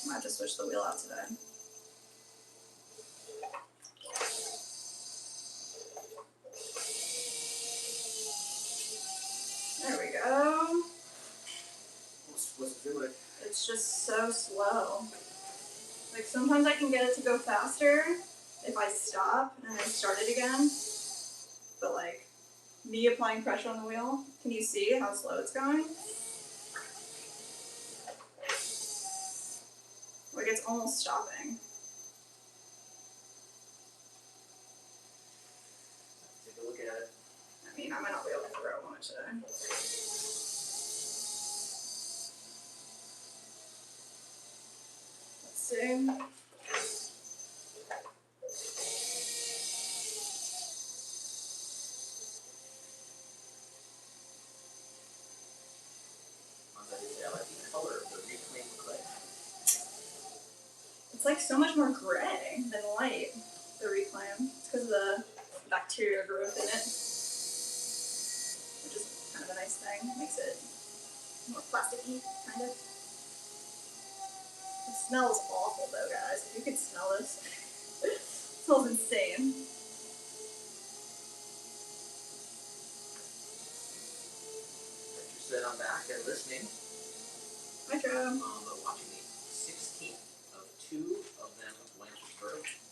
might have to switch the wheel out today. There we go. Let's do it. It's just so slow. Like sometimes I can get it to go faster if I stop and I start it again. But like me applying pressure on the wheel, can you see how slow it's going? Like it's almost stopping. Take a look at it. I mean, I might not be able to throw one today. Let's see. I like the color of the reclaimed clay. It's like so much more gray than white, the reclaim. It's because of the bacteria growth in it, which is kind of a nice thing. Makes it more plasticky, kind of. It smells awful though, guys. If you could smell this. It smells insane. Said I'm back and listening. Hi, Joe. Watching the 16th of 2 of them went vertical.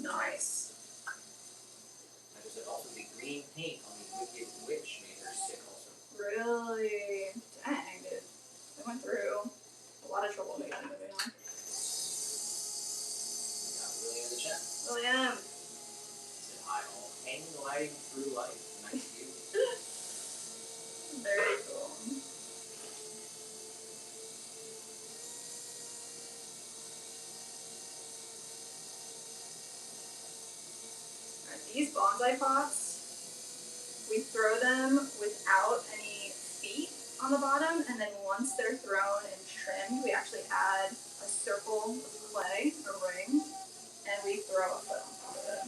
Nice. I just said also the green paint on the Wicked Witch made her sick also. Really? Dang, dude. I went through a lot of trouble making the movie now. We got William in the chat. William. Said hi all. Hang gliding through life. Nice view. Very cool. Alright, these bonsai pots, we throw them without any feet on the bottom, and then once they're thrown and trimmed, we actually add a circle of clay, a ring, and we throw a foot on top of it.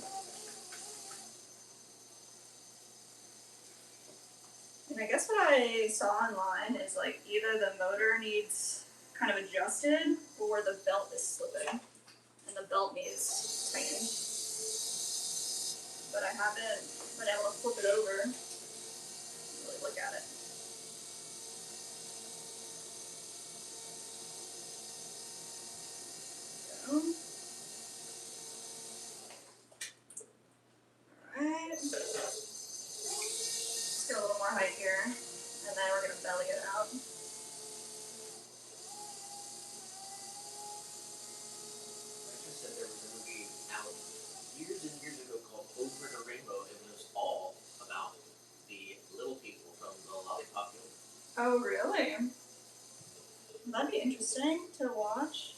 And I guess what I saw online is like either the motor needs kind of adjusted or the belt is slipping and the belt needs tightening. But I haven't been able to flip it over and really look at it. So. Alright. Let's get a little more height here, and then we're going to belly it out. Said there was a movie out years and years ago called Over the Rainbow. It was all about the little people from the Lollipop Guild. Oh, really? That'd be interesting to watch.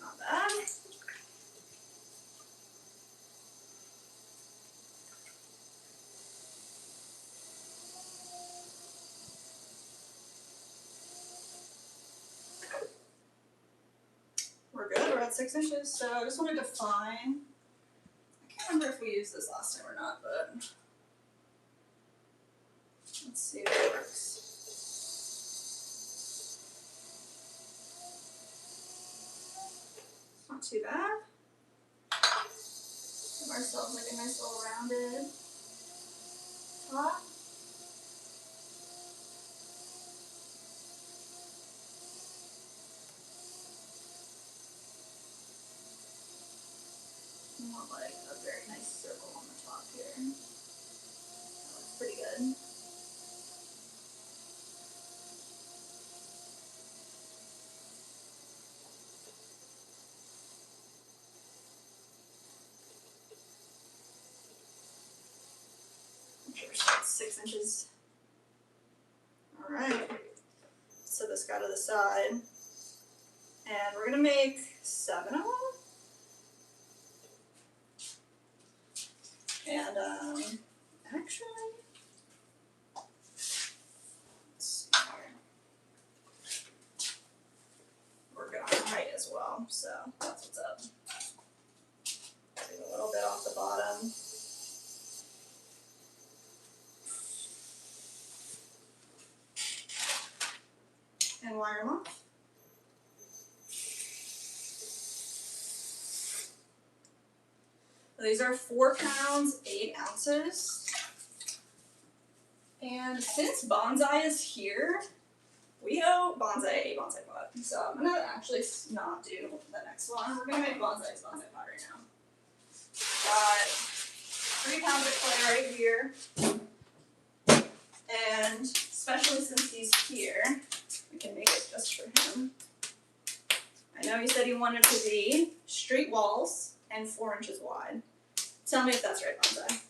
Not bad. We're good, we're at 6 inches, so I just want to define. I can't remember if we used this last time or not, but let's see if it works. It's not too bad. Give ourselves like a nice little rounded top. We want like a very nice circle on the top here. That looks pretty good. I'm sure it's 6 inches. Alright. Set this guy to the side. And we're gonna make 7 of them. And actually, let's see here. well, so that's what's up. Take a little bit off the bottom. And wire them off. These are 4 pounds, 8 ounces. And since Bonsai is here, we owe Bonsai a bonsai pot. So I'm gonna actually not do the next one. We're gonna make Bonsai's bonsai pot right now. Got 3 pounds of clay right here. And especially since he's here, we can make it just for him. I know he said he wanted to be straight walls and 4 inches wide. Tell me if that's right, Bonsai.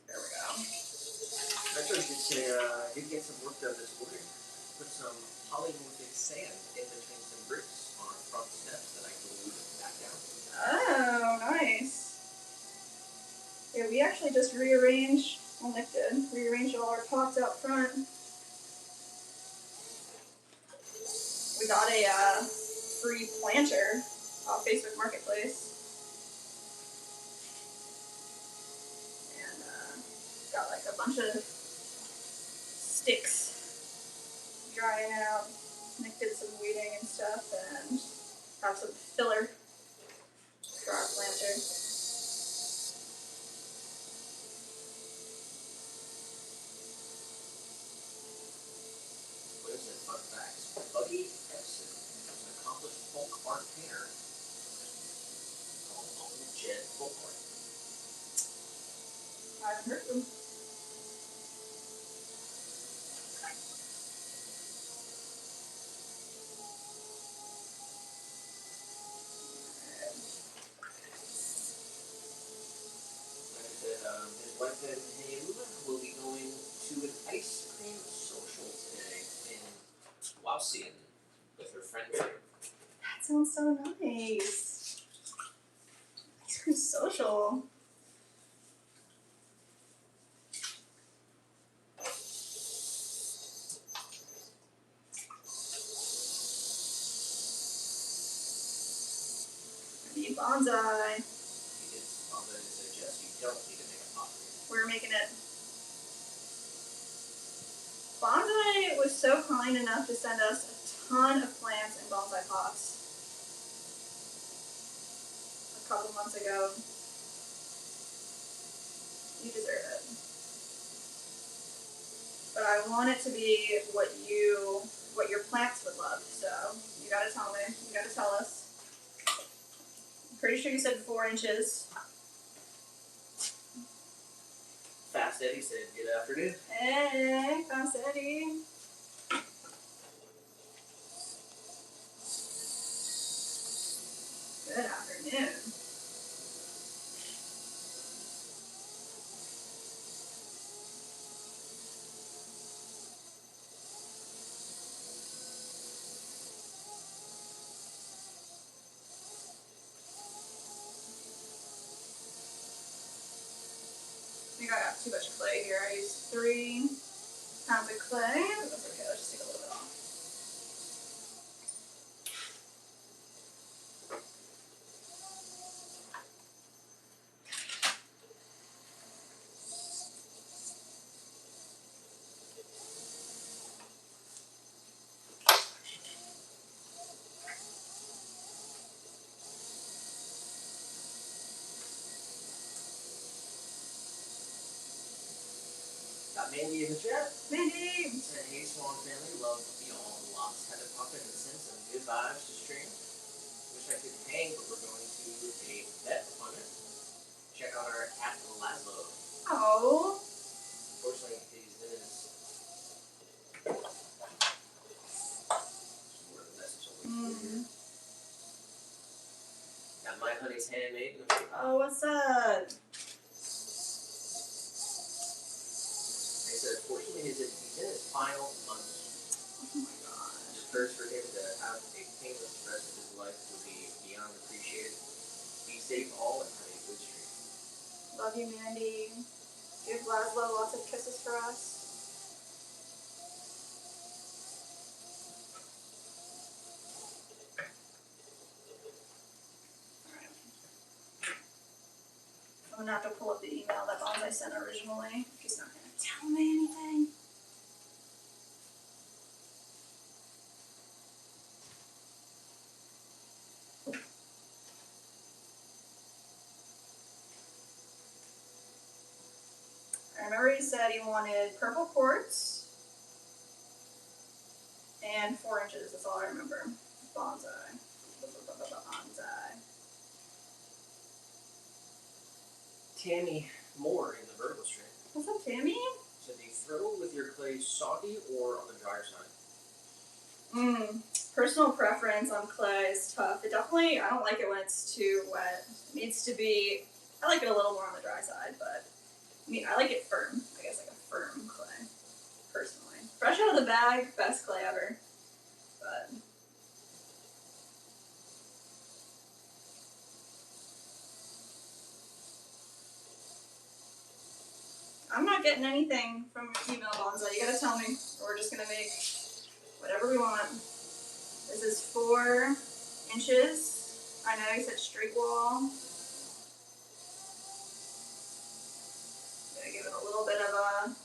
There we go. Actually, did get some work done this morning. Put some polymorphic sand in between some bricks on our front steps that I glued back down. Oh, nice. Yeah, we actually just rearranged, well, Nick did, rearranged all our pots out front. We got a free planter off Facebook Marketplace. And got like a bunch of sticks drying out. Nick did some weeding and stuff and have some filler for our planter. What is it? Fun facts. Buddy Epson was an accomplished folk art painter called Uncle Jed Folk Art. I haven't heard of them. Like I said, his wife and him will be going to an ice cream social today in Wauseon with her friends here. That sounds so nice. Ice cream social. I need bonsai. Because Mama suggests you don't need to make a pot. We're making it. Bonsai was so kind enough to send us a ton of plants in bonsai pots a couple months ago. You deserve it. But I want it to be what your plants would love. So you gotta tell me. You gotta tell us. I'm pretty sure you said 4 inches. Fast Eddie said, "Good afternoon." Hey, Fast Eddie. Good afternoon. I think I got too much clay here. I used 3 pounds of clay. But that's okay. Let's just take a little bit off. Got Mandy in the chat. Mandy! Said, "Hey, Swan family, love y'all lots. Had to pop in and send some good vibes to stream. Wish I could hang, but we're going to a vet appointment. Check out our cat Laszlo. Oh. Unfortunately, he's in his. Where the message will be. Got my honey's handmade. Oh, what's up? They said, unfortunately, he's in his final months. Oh my gosh. It's first for him to have have a painless rest of his life would be beyond appreciated. Be safe all and have a good stream. Love you, Mandy. Give Laszlo lots of kisses for us. I'm gonna have to pull up the email that Bonsai sent originally. He's not gonna tell me anything. I remember he said he wanted purple quartz and 4 inches. That's all I remember. Bonsai. Bonsai. Tammy Moore in the vertical stream. What's up, Tammy? So do you throw with your clay soggy or on the drier side? Personal preference on clay is tough. It definitely, I don't like it when it's too wet. It needs to be, I like it a little more on the dry side, but I mean, I like it firm. I guess like a firm clay, personally. Fresh out of the bag, best clay ever. But I'm not getting anything from your email, Bonsai. You gotta tell me, or we're just gonna make whatever we want. This is 4 inches. I know you said straight wall. Gonna give it a little bit of a,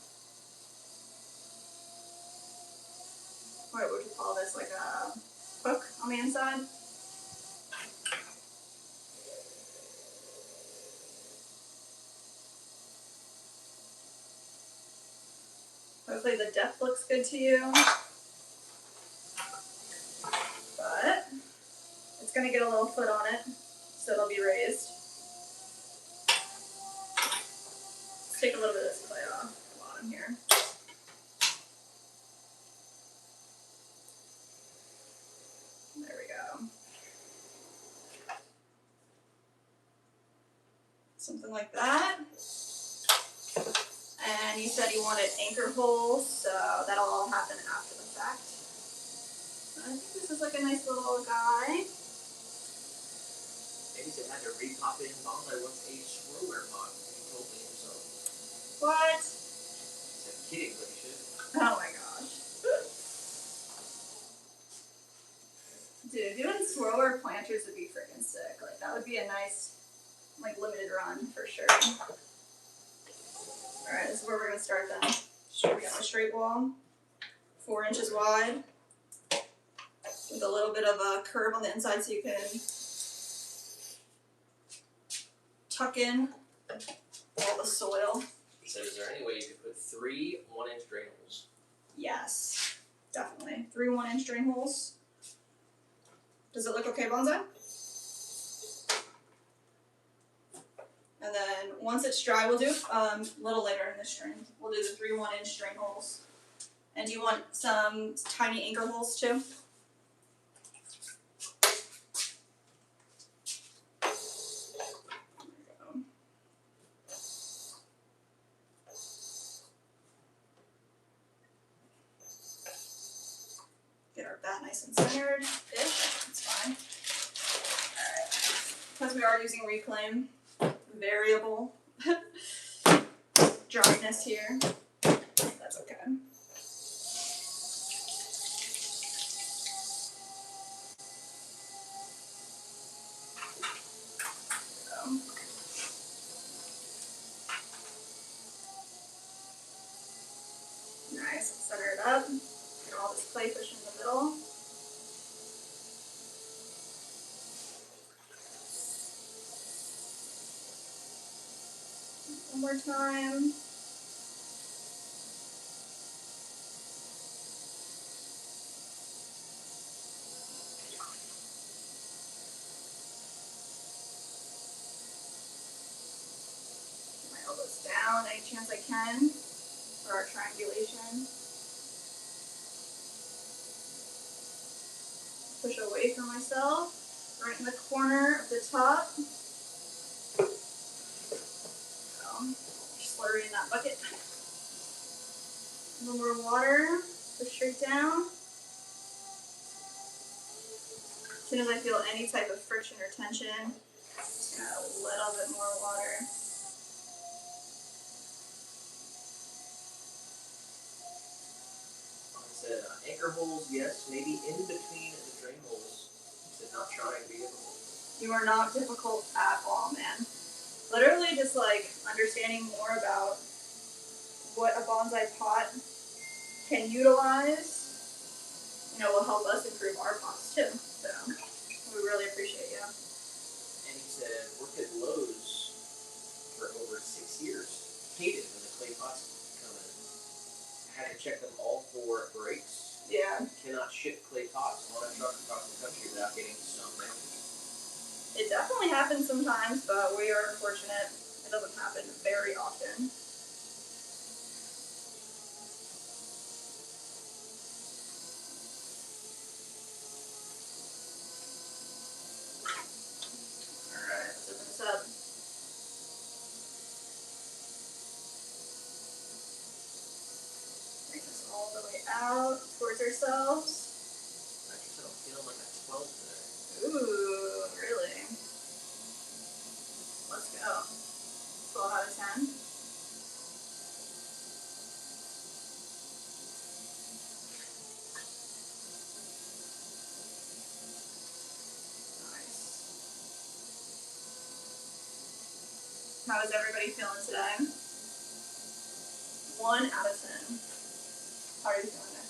what would you call this? Like a hook on the inside. Hopefully the depth looks good to you. But it's gonna get a little foot on it, so it'll be raised. Let's take a little bit of this clay off the bottom here. There we go. Something like that. And you said you wanted anchor holes, so that'll all happen after the fact. I think this is like a nice little guy. Maybe he had to repop in Bonsai wants a swirlware pot. He told me himself. What? He said kidding, but he should. Oh my gosh. Dude, doing swirlware planters would be freaking sick. Like, that would be a nice, like, limited run for sure. Alright, this is where we're going to start then. We got my straight wall, 4 inches wide, with a little bit of a curve on the inside so you can tuck in all the soil. He said, is there any way you could put 3 1-inch drain holes? Yes, definitely. 3 1-inch drain holes. Does it look okay, Bonsai? And then once it's dry, we'll do a little later in the string. We'll do the 3 1-inch drain holes. And do you want some tiny anchor holes too? There we go. Get our bat nice and centered-ish. It's fine. Alright. Because we are using Reclaim, variable dryness here. That's okay. So. Nice, center it up. Get all this clay pushed in the middle. One more time. Get my elbows down any chance I can for our triangulation. Push away from myself, right in the corner of the top. Slurry in that bucket. A little more water, push straight down. soon as I feel any type of friction or tension, just gonna add a little bit more water. Like I said, anchor holes, yes, maybe in between the drain holes. He said, not trying to be difficult. You are not difficult at all, man. Literally just like understanding more about what a bonsai pot can utilize, will help us improve our pots too. So we really appreciate you. And he said, worked at Lowe's for over 6 years. Hated when the clay pots come in. Had to check them all for breaks. Yeah. Cannot ship clay pots on a truck across the country without getting some damage. It definitely happens sometimes, but we are fortunate. It doesn't happen very often. Alright, let's open this up. Bring this all the way out towards ourselves. Actually, I'm feeling like a 12 today. Ooh, really? Let's go. 12 out of 10. Nice. How is everybody feeling today? 1 out of 10. How are you feeling there?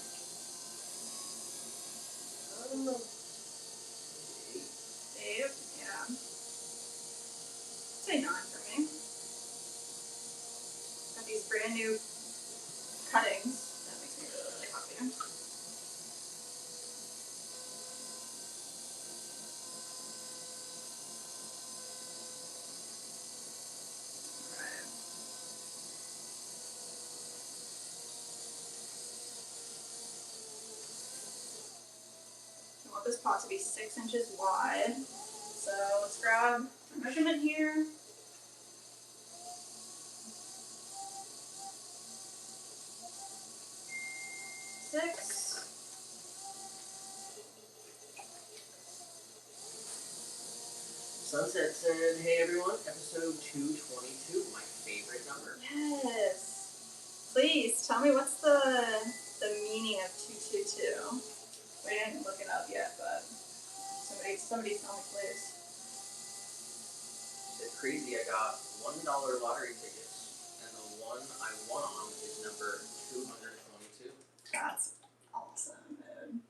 I don't know. 8. 8? Yeah. Say 9 for me. Got these brand new cuttings. That makes me really, really happy. Alright. I want this pot to be 6 inches wide. So let's grab a measurement here. 6. Sunset said, hey everyone, episode 222, my favorite number. Yes. Please tell me what's the meaning of 222. We didn't look it up yet, but somebody tell me please. It's crazy, I got $1 lottery tickets, and the one I won on is number 222. That's awesome, dude.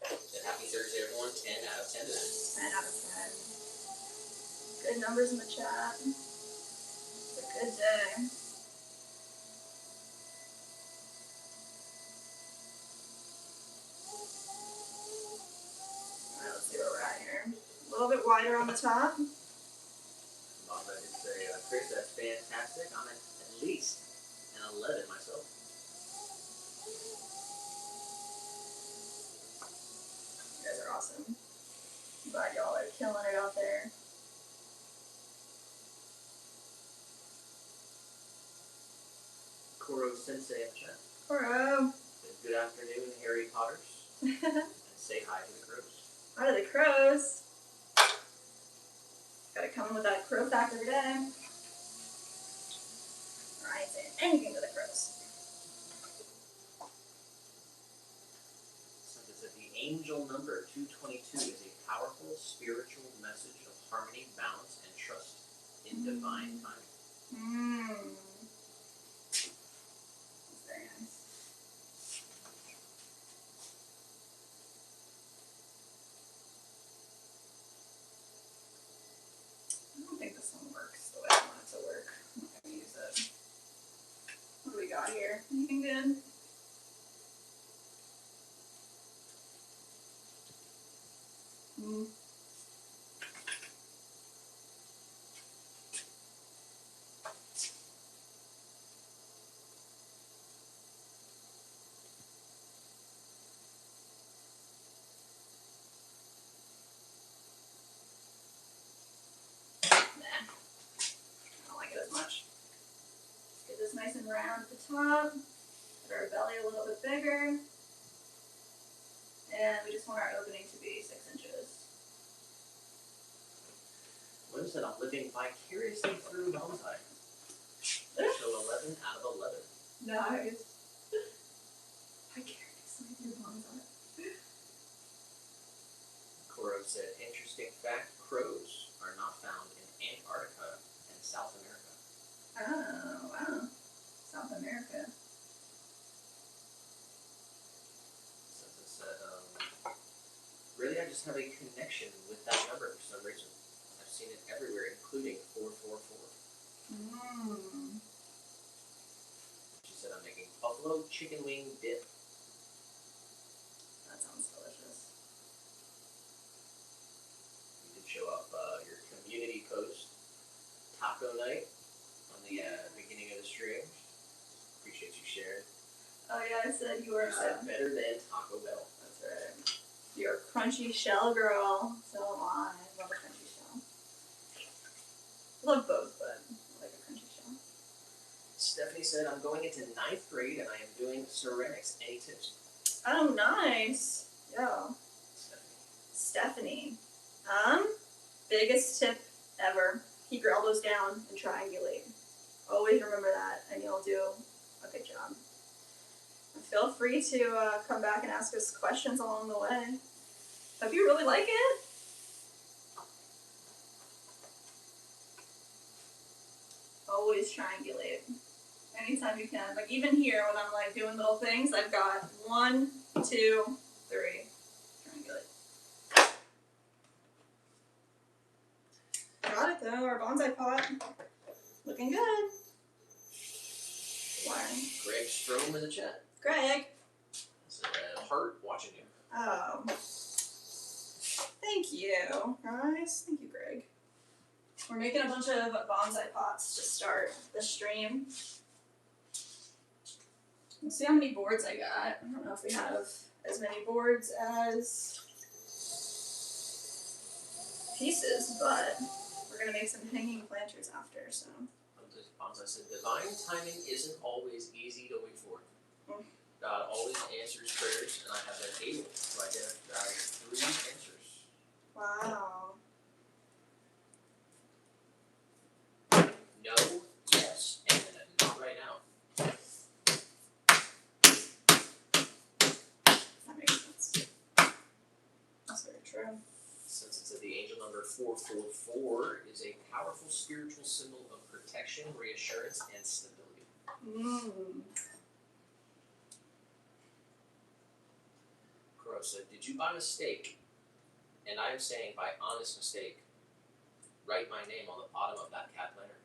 And happy Thursday, everyone. 10 out of 10 today. 10 out of 10. Good numbers in the chat. It's a good day. Alright, let's see where we're at here. A little bit wider on the top. Mama did say, Chris, that's fantastic. I'm at least an 11 myself. You guys are awesome. I'm glad y'all are killing it out there. Koro Sensei in the chat. Koro. Good afternoon, Harry Potters. And say hi to the crows. Hi to the crows. Gotta come in with that crow fact every day. Or I ain't saying anything to the crows. Something said the angel number 222 is a powerful spiritual message of harmony, balance, and trust in divine timing. That's very nice. I don't think this one works the way I want it to work. I'm not gonna use it. What do we got here? Anything good? I don't like it as much. Get this nice and round at the top. Get our belly a little bit bigger. And we just want our opening to be 6 inches. What is it? I'm living vicariously through bonsai. So 11 out of 11. Nice. Vicariously through bonsai. Koro said, interesting fact, crows are not found in Antarctica and South America. Oh, wow. South America. Since it said, really, I just have a connection with that number for some reason. I've seen it everywhere, including 444. She said, I'm making buffalo chicken wing dip. That sounds delicious. You did show up your community post, taco night, on the beginning of the stream. Appreciate you sharing. Oh yeah, I said you were. You said better than Taco Bell. That's right. You're a crunchy shell girl. So am I. I love a crunchy shell. I love both, but I like a crunchy shell. Stephanie said, I'm going into 9th grade and I am doing ceramics. Any tips? Oh, nice. Yeah. Stephanie. Biggest tip ever. Keep your elbows down and triangulate. Always remember that, and you'll do a good job. And feel free to come back and ask us questions along the way. Hope you really like it. Always triangulate. Anytime you can. Like even here when I'm like doing little things, I've got 1, 2, 3. Triangulate. Got it though, our bonsai pot. Looking good. Wiring. Greg Strom in the chat. Greg. It's a heart watching you. Oh. Thank you, guys. Thank you, Greg. We're making a bunch of bonsai pots to start the stream. Let's see how many boards I got. I don't know if we have as many boards as pieces, but we're gonna make some hanging planters after, so. Bonsai said, divine timing isn't always easy to wait for. God always answers prayers, and I have been able to identify 3 answers. Wow. No, yes, and not right now. That makes sense. That's very true. Since it's at the angel number 444, is a powerful spiritual symbol of protection, reassurance, and stability. Crow said, did you by mistake, and I am saying by honest mistake, write my name on the bottom of that cat planner?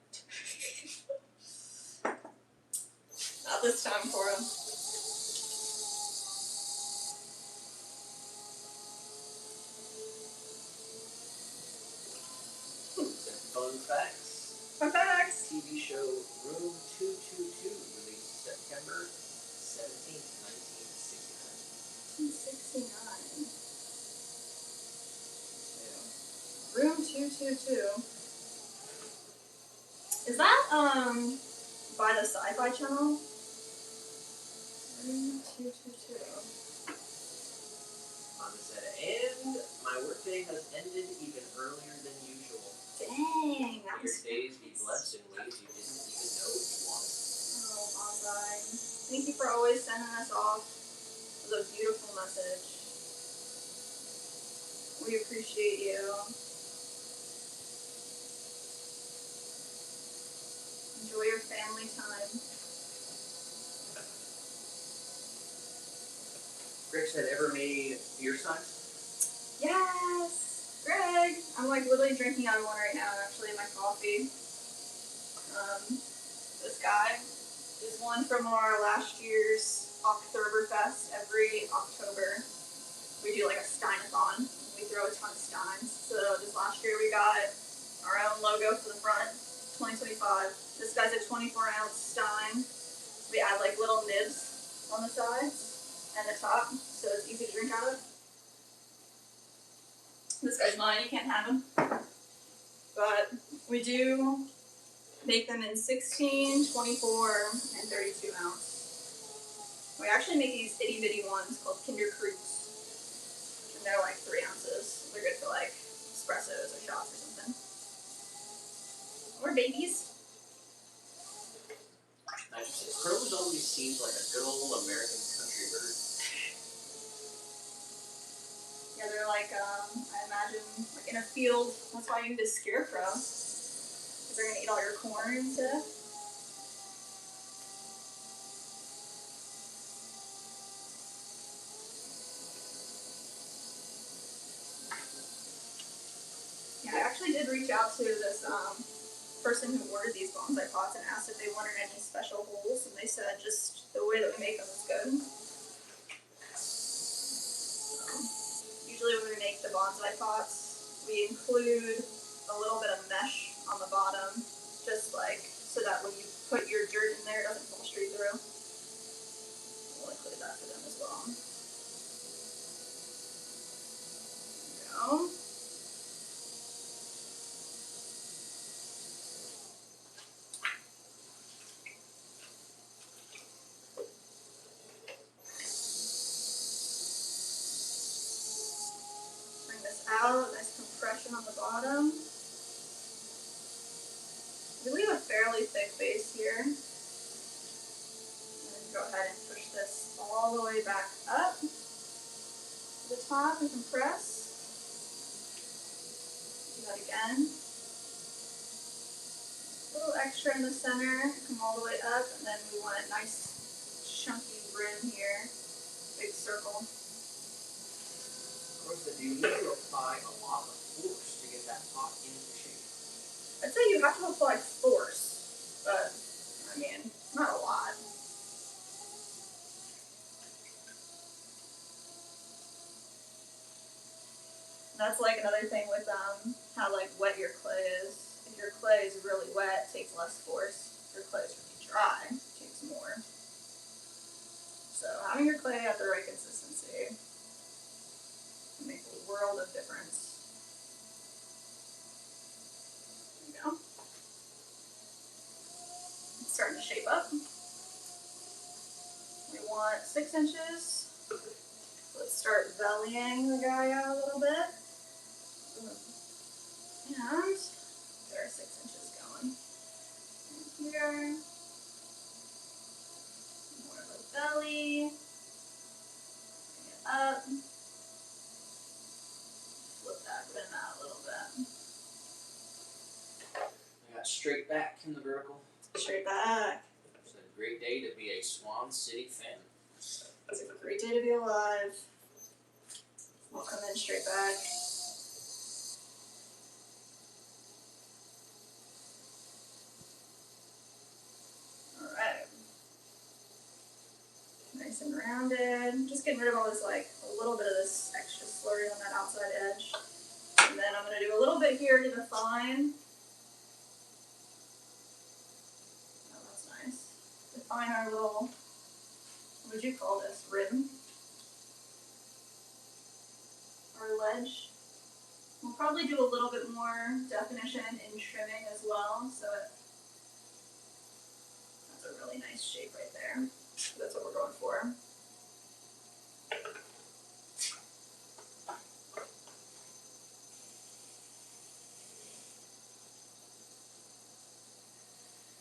Not this time, Cora. Fun facts. Fun facts. TV show Room 222 released September 17th, 1969. 1969. Room 222. Is that by the Sci-Fi Channel? Room 222. Mama said, and my workday has ended even earlier than usual. Dang, that May your was days be blessed in ways you didn't even know you wanted. Oh, bonsai. Thank you for always sending us off with a beautiful message. We appreciate you. Enjoy your family time. Greg said, ever made beer signs? Yes! Greg! I'm like literally drinking on one right now, actually, in my coffee. This guy is one from our last year's Oktoberfest. Every October, we do like a Steinathon. We throw a ton of steins. So this last year we got our own logo for the front, 2025. This guy's a 24-ounce stein. We add like little nibs on the sides and the top, so it's easy to drink out of. This guy's mine, you can't have him. But we do make them in 16, 24, and 32 ounce. We actually make these itty bitty ones called Kinder Krug's. And they're like 3 ounces. They're good for like espressos or shots or something. Or babies. I just say crows always seems like a good old American country bird. Yeah, they're like, I imagine, like in a field. That's why you use a scarecrow. Because they're gonna eat all your corn and stuff. Yeah, I actually did reach out to this person who ordered these bonsai pots and asked if they wanted any special holes, and they said just the way that we make them is good. Usually when we make the bonsai pots, we include a little bit of mesh on the bottom, just like so that when you put your dirt in there, it doesn't fall straight through. We'll include that for them as well. There we go. Bring this out, nice compression on the bottom. We leave a fairly thick base here. And then go ahead and push this all the way back up to the top and compress. Do that again. A little extra in the center, come all the way up, and then we want a nice chunky rim here. Big circle. Of course, you need to apply a lot of force to get that pot into shape. I'd say you have to apply force, but I mean, not a lot. That's like another thing with how like wet your clay is. If your clay is really wet, it takes less force. If your clay is really dry, it takes more. So having your clay at the right consistency can make a world of difference. There you go. It's starting to shape up. We want 6 inches. Let's start valleying the guy out a little bit. And there are 6 inches going. And here. More of a belly. Bring it up. Flip that rim out a little bit. I got straight back in the vertical. Straight back. It's a great day to be a Swan City fan. It's a great day to be alive. We'll come in straight back. Alright. Nice and rounded. Just getting rid of all this, like, a little bit of this extra slurry on that outside edge. And then I'm going to do a little bit here to define. Oh, that's nice. Define our little, what would you call this, rim? Or ledge. We'll probably do a little bit more definition in trimming as well, so that's a really nice shape right there. That's what we're going for.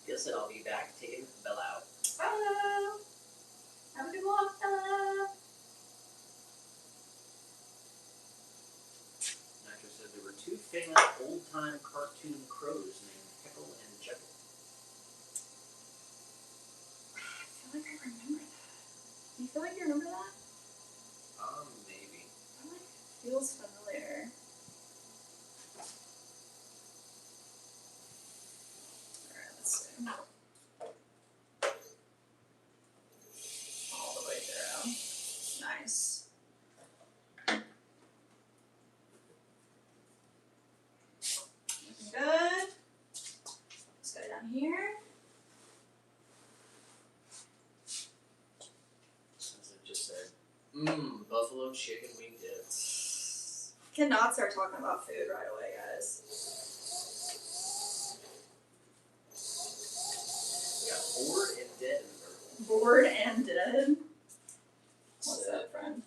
Guess I'll be back taking Bella out. Hello! Have a good walk, hello! Nitro said there were 2 famous old-time cartoon crows named Heckle and Jekyll. I feel like I remember that. Do you feel like you remember that? Maybe. That like feels familiar. Alright, let's see. All the way through. Nice. Looking good. Let's go down here. As I just said, buffalo chicken wing dips. Cannot start talking about food right away, guys. We got bored and dead in the vertical. Bored and dead. What's up, friend?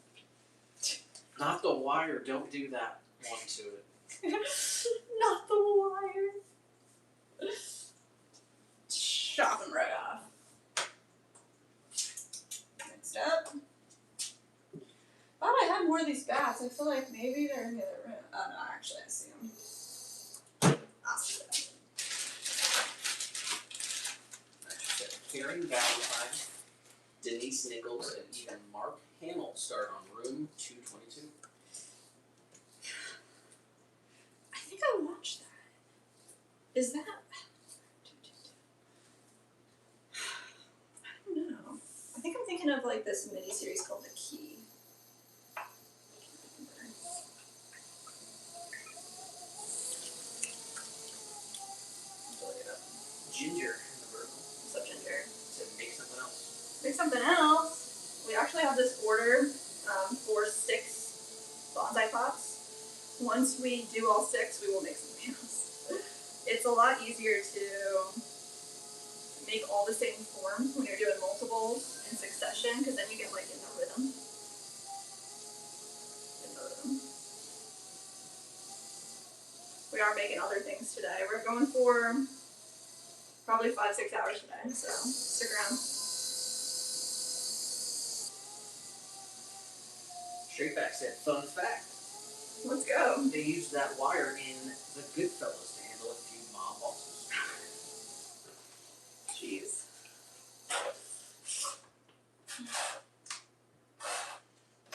Not the wire. Don't do that one to it. Not the wire. Chop them right off. Next up. Thought I had more of these bats. I feel like maybe they're in the other room. Oh no, actually I see them. I'll see them. Karen Valentine, Denise Nichols, and even Mark Hamill start on room 222. I think I watched that. Is that? I don't know. I think I'm thinking of like this miniseries called The Key. Look it up. Ginger in the Virgo. What's up, Ginger? Said make something else. Make something else. We actually have this order for 6 bonsai pots. Once we do all 6, we will make something else. It's a lot easier to make all the same forms when you're doing multiples in succession, because then you get like in the rhythm. We are making other things today. We're going for probably 5-6 hours today, so stick around. Straightback said, fun fact. Let's go. They used that wire in The Goodfellas to handle a few mob bosses. Jeez.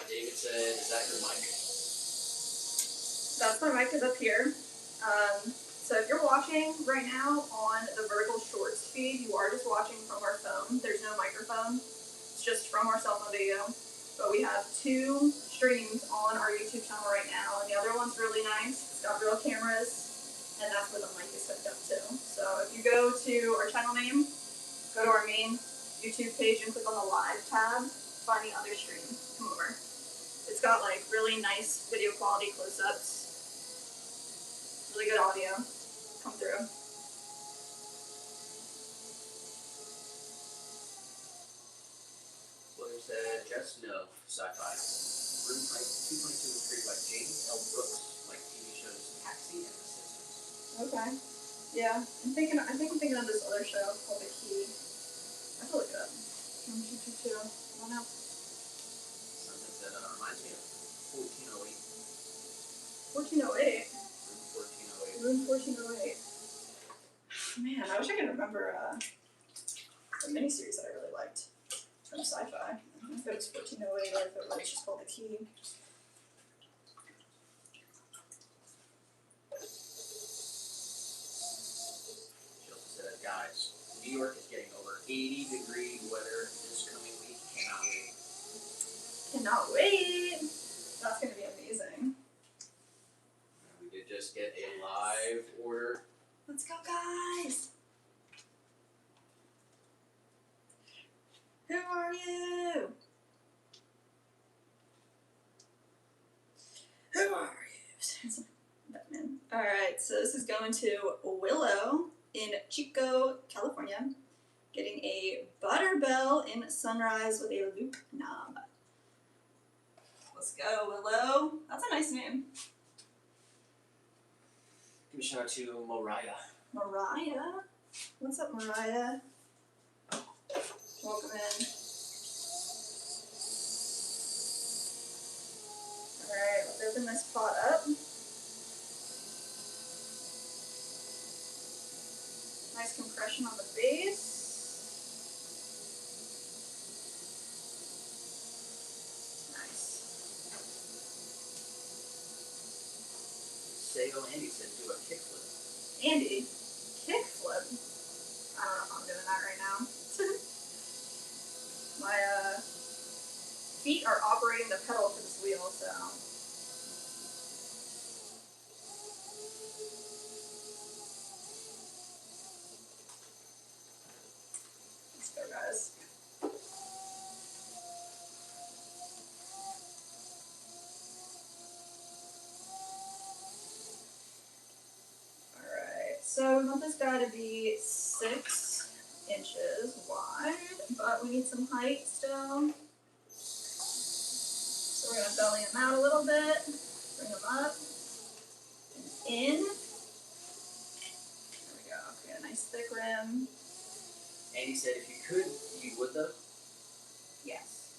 David said, is that your mic? That's my mic is up here. So if you're watching right now on the Vertical Shorts feed, you are just watching from our phone. There's no microphone. It's just from our cell phone video. But we have 2 streams on our YouTube channel right now, and the other one's really nice. It's got real cameras, and that's where the mic is hooked up to. So if you go to our channel name, go to our main YouTube page and click on the live tab, find the other stream, come over. It's got like really nice video quality close-ups, really good audio, come through. William said, just no sci-fi. Room 222 was created by James L. Brooks, like TV shows Taxi and The Simpsons. Okay. Yeah, I think I'm thinking of this other show called The Key. I have to look it up. 222. I don't know. Something that reminds me of 1408. 1408. Room 1408. Room 1408. Man, I wish I could remember a miniseries that I really liked from sci-fi. I don't know if it was 1408 or if it was just called The Key. She also said, guys, New York is getting over 80-degree weather this coming week. Cannot wait. Cannot wait. That's going to be amazing. We did just get a live order. Let's go, guys. Who are you? Who are you? Batman. Alright, so this is going to Willow in Chico, California. Getting a Butterbell in Sunrise with a loop knob. Let's go, Willow. That's a nice name. Give a shout out to Mariah. Mariah? What's up, Mariah? Welcome in. Alright, let's open this pot up. Nice compression on the base. Nice. Sago Andy said do a kickflip. Andy, kickflip. I don't know if I'm doing that right now. My feet are operating the pedal for this wheel, so. Let's go, guys. Alright, so we want this guy to be 6 inches wide, but we need some height still. So We're gonna belly them out a little bit, bring them up, and in. There we go, okay, a nice thick rim. Andy said if you could, you would though. Yes.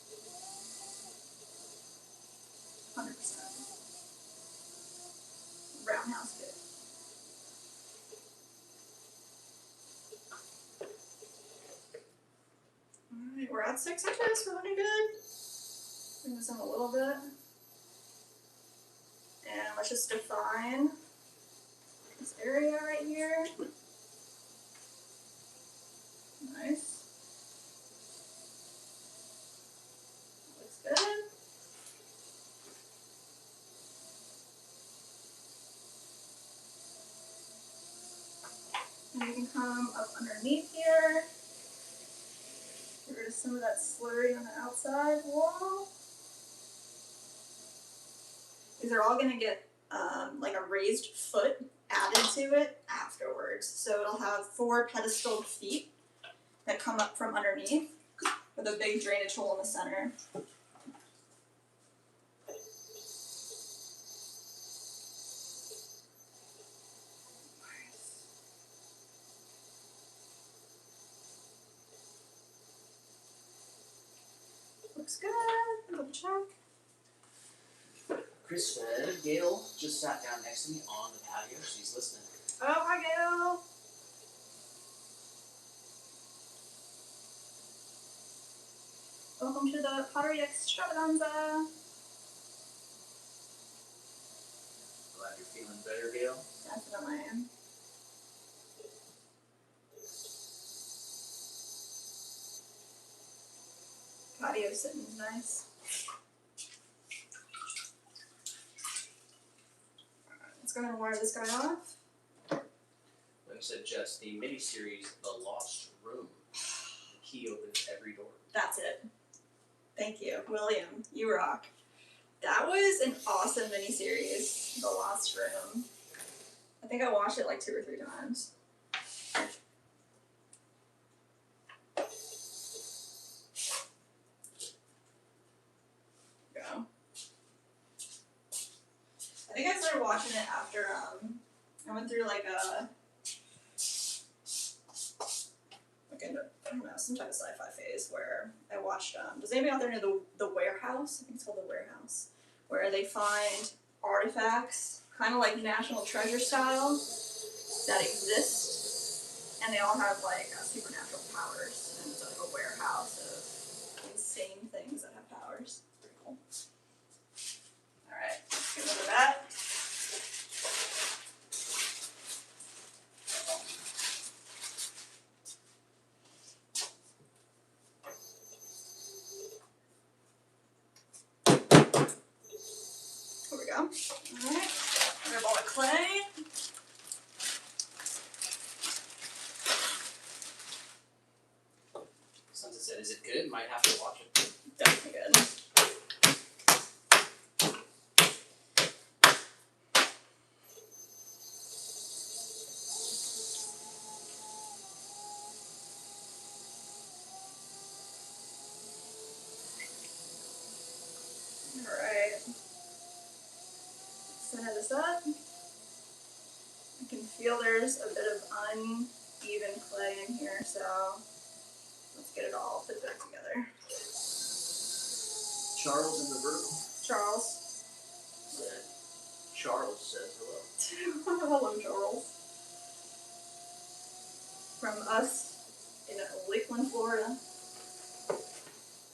100%. Roundhouse kick. Alright, we're at 6 inches, we're looking good. Bring this in a little bit. And let's just define this area right here. Nice. Looks good. And you can come up underneath here. Get rid of some of that slurry on the outside wall. These are all going to get like a raised foot added to it afterwards. So it'll have 4 pedestaled feet that come up from underneath with a big drainage hole in the center. Looks good. Double check. Chris said Gail just sat down next to me on the patio. She's listening. Oh, hi, Gail. Welcome to the Pottery Extravaganza. Glad you're feeling better, Gail. Definitely. Patio sitting's nice. Let's go ahead and wire this guy off. Like I said, Jess, the miniseries The Lost Room. The key opens every door. That's it. Thank you, William. You rock. That was an awesome miniseries, The Lost Room. I think I watched it like 2 or 3 times. Go. I think I started watching it after I went through like a I don't know, some type of sci-fi phase where I watched does anybody out there know the Warehouse? I think it's called The Warehouse. Where they find artifacts, kind of like National Treasure style, that exist, and they all have like supernatural powers, and it's like a warehouse of insane things that have powers. Pretty cool. Alright, let's get rid of that. Here we go. Alright, grab all the clay. Sunset said, is it good? Might have to watch it. Definitely good. Alright. Center this up. I can feel there's a bit of uneven clay in here, so let's get it all put back together. Charles in the vertical. Charles. Said, Charles says hello. Hello, Charles. From us in Lakeland, Florida.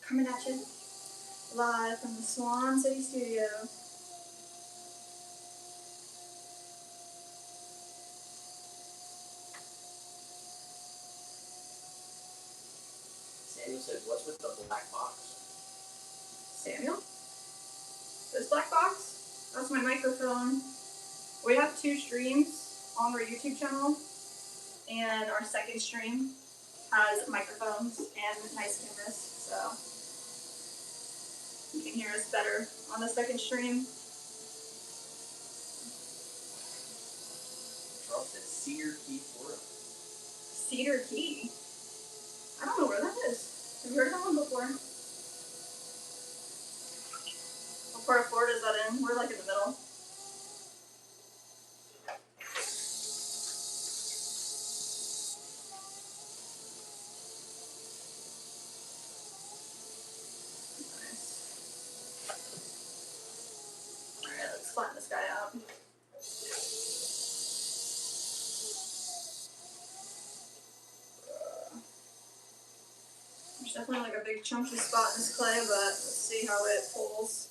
Coming at you live from the Swan City studio. Samuel said, what's with the black box? Samuel? This black box? That's my microphone. We have 2 streams on our YouTube channel, and our second stream has microphones and nice cameras, so you can hear us better on the second stream. Charles said, Cedar Key, Florida. Cedar Key? I don't know where that is. Have you heard of that one before? part of Florida is that in? We're like in the middle. Alright, let's flatten this guy out. There's definitely like a big chunky spot in this clay, but let's see how it pulls,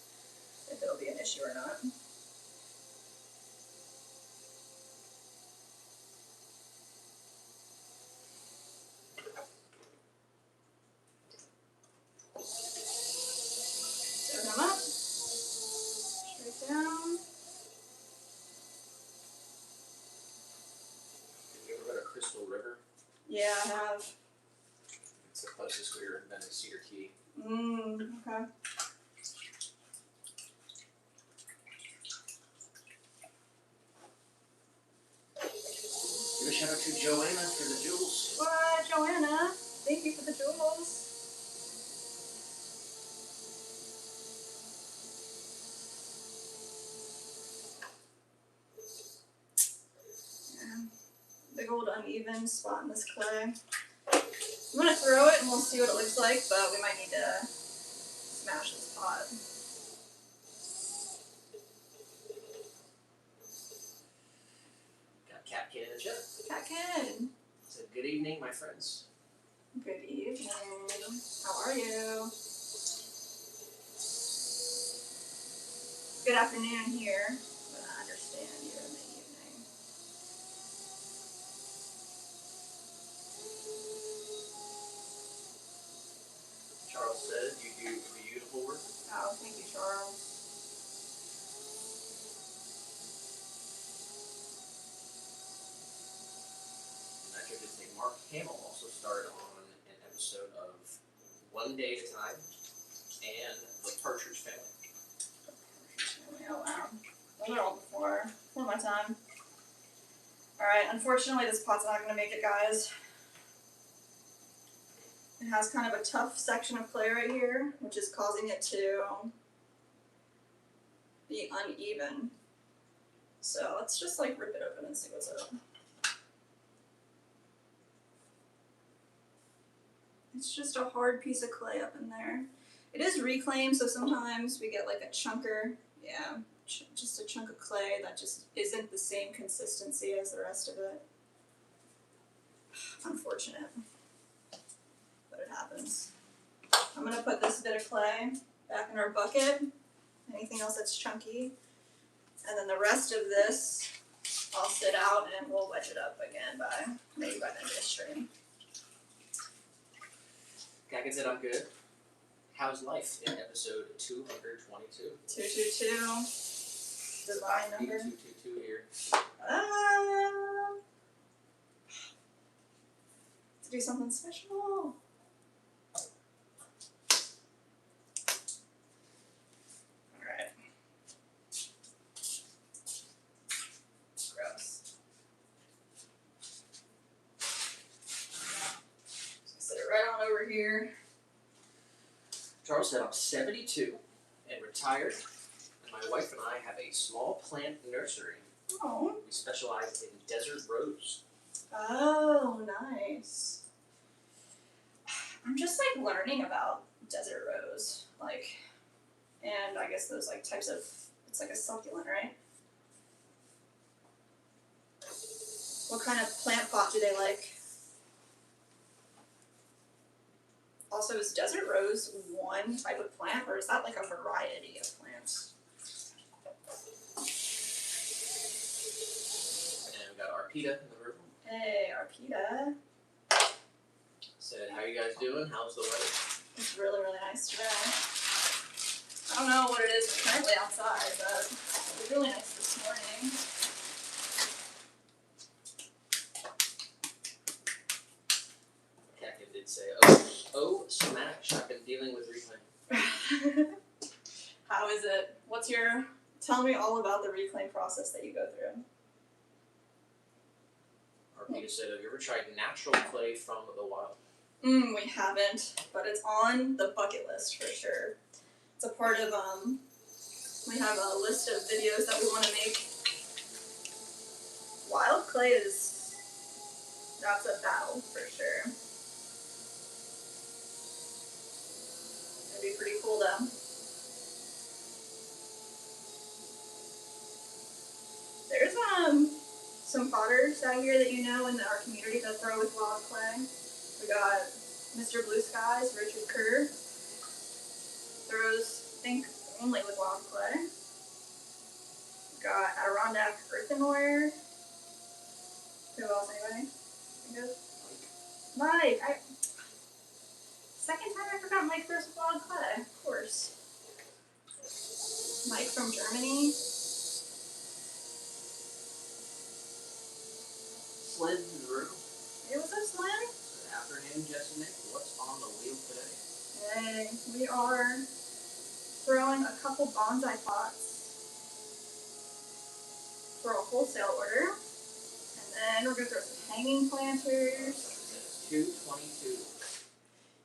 if it'll be an issue or not. Open them up. Straight down. Have you ever been to Crystal River? Yeah, I have. It's the closest we were been to Cedar Key. Okay. Give a shout out to Joanna for the jewels. What, Joanna? Thank you for the jewels. Yeah. Big old uneven spot in this clay. I'm gonna throw it and we'll see what it looks like, but we might need to smash this pot. Got Cat Kid in the chat. Cat Kid. Said good evening, my friends. Good evening. How are you? Good afternoon here, but I understand you're in the evening. Charles said you do beautiful work. Oh, thank you, Charles. And I should just say Mark Hamill also starred on an episode of One Day at a Time and The Partridge Family. Oh wow. Those are all before my time. Alright, unfortunately this pot's not gonna make it, guys. It has kind of a tough section of clay right here, which is causing it to be uneven. So let's just like rip it open and see what's up. It's just a hard piece of clay up in there. It is reclaimed, so sometimes we get like a chunker, yeah, just a chunk of clay that just isn't the same consistency as the rest of it. Unfortunate, but it happens. I'm gonna put this bit of clay back in our bucket, anything else that's chunky, and then the rest of this I'll sit out and we'll wedge it up again maybe by the end of the stream. Gagan said I'm good. How's life in episode 222? 222. Divine number. 222 here. To do something special. Alright. Gross. Just sit it right on over here. Charles said I'm 72 and retired, and my wife and I have a small plant nursery. Oh. We specialize in desert rose. Oh, nice. I'm just like learning about desert rose, like, and I guess those like types of, it's like a succulent, right? What kind of plant pot do they like? Also, is desert rose one type of plant, or is that like a variety of plants? And we got Arpita in the room. Hey, Arpita. Said, how you guys doing? How's the weather? It's really, really nice today. I don't know what it is currently outside, but it was really nice this morning. Kakin did say, oh, smash. I've been dealing with reclaim. How is it? Tell me all about the reclaim process that you go through. Arpita said, have you ever tried natural clay from the wild? We haven't, but it's on the bucket list for sure. It's a part of We have a list of videos that we want to make. Wild clay that's a battle for sure. It'd be pretty cool though. There's some potters out here that you know in our community that throw with wild clay. We got Mr. Blue Skies, Richard Kerr, throws, I think, only with wild clay. We got Adirondack Earthenware. Who else, anybody? Think of? Mike. Second time I forgot Mike throws with wild clay, of course. Mike from Germany. Slim in the room. Hey, what's up, Slim? Good afternoon, Jesse Nick. What's on the wheel today? Hey, we are throwing a couple bonsai pots for a wholesale order. And then we're going to throw some hanging planters. It's 222.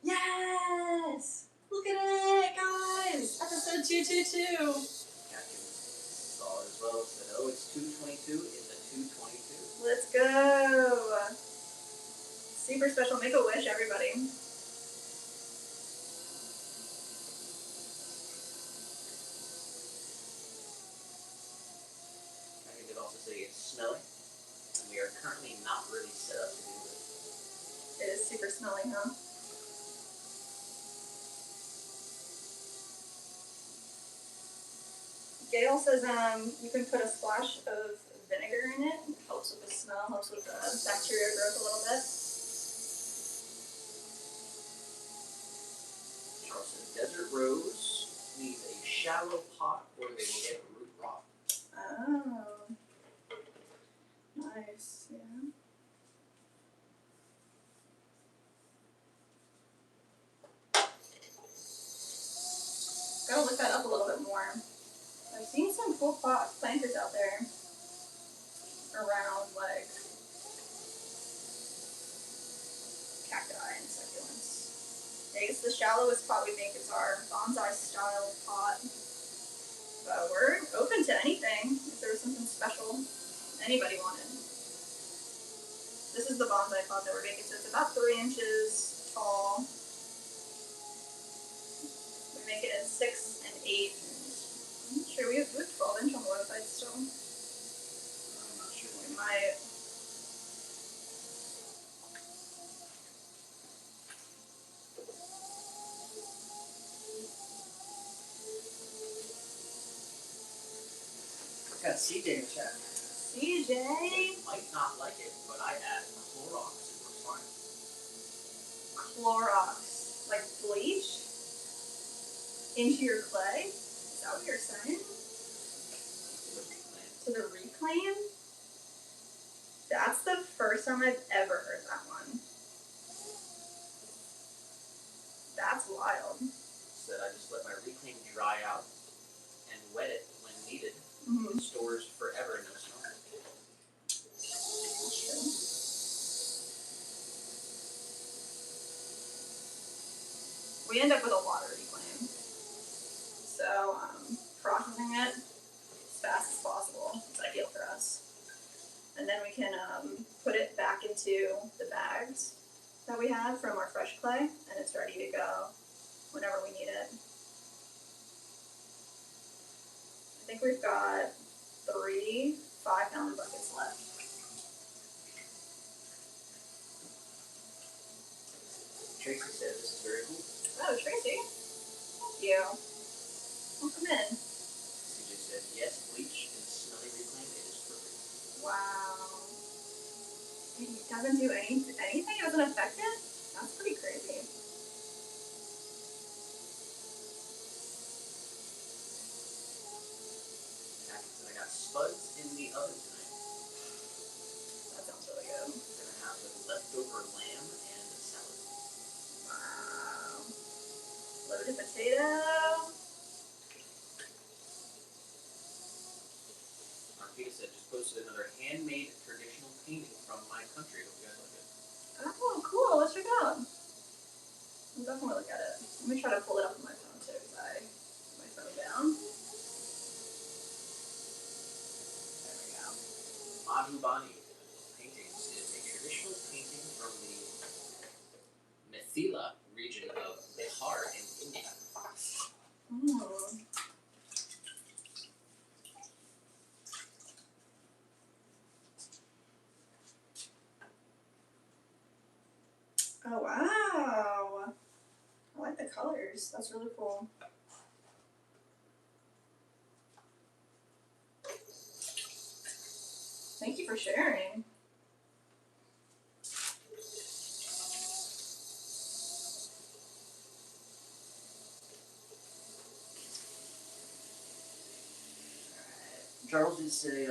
Yes! Look at it, guys! Episode 222. Captain saw it as well. Said, oh, it's 222 in the 222. Let's go! Super special. Make a wish, everybody. I could also say it's smelly, and we are currently not really set up to do it. It is super smelly, huh? Gail says you can put a splash of vinegar in it. It helps with the smell, helps with the bacteria growth a little bit. Charles says desert rose needs a shallow pot or they will get root rot. Oh. Nice, yeah. Gotta look that up a little bit more. I've seen some cool planters out there around, like, cacti and succulents. I guess the shallowest pot we make is our bonsai style pot. But we're open to anything if there was something special anybody wanted. This is the bonsai pot that we're making, so it's about 3 inches tall. We make it in 6 and 8. I'm not sure, we have 12 inch on the website still. I'm not sure. We might. We've got CJ in the chat. CJ! You might not like it, but I add Clorox. It works fine. Clorox. Like bleach? Into your clay? Is that what you're saying? To the reclaim? That's the first time I've ever heard that one. That's wild. So I just let my reclaim dry out and wet it when needed. Mm-hmm. It stores forever, no smell. That's true. We end up with a water reclaim. So, processing it as fast as possible is ideal for us. And then we can put it back into the bags that we have from our fresh clay, and it's ready to go whenever we need it. I think we've got 3 5-gallon buckets left. Tracy said this is very cool. Oh, Tracy. Thank you. Welcome in. CJ said yes, bleach and smelly reclaim. It is perfect. Wow. It doesn't do anything? It doesn't affect it? That's pretty crazy. Captain said I got spuds in the oven tonight. That sounds really good. Gonna have the leftover lamb and salad. Wow. Loaded potato. Marquita said just posted another handmade traditional painting from my country. Hope you guys like it. Oh, cool. Let's check it out. I'll definitely look at it. Let me try to pull it up on my phone too, because I put my phone down. Madhubani paintings is a traditional painting from the Mithila region of Bihar in India. Mm. Oh wow! I like the colors. That's really cool. Thank you for sharing. Charles did say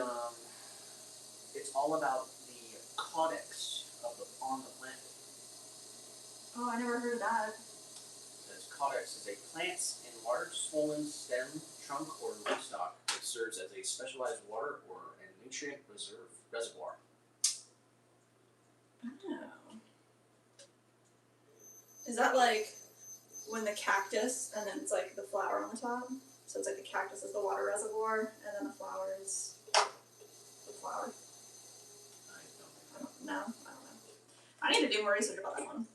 it's all about the codex on the plant. Oh, I never heard of that. It says codex is a plant's enlarged swollen stem, trunk, or rootstock that serves as a specialized water or a nutrient reservoir. Oh. Is that like when the cactus and then it's like the flower on the top? So it's like the cactus is the water reservoir and then the flower is the flower. I don't know. I don't know. I need to do more research about that one.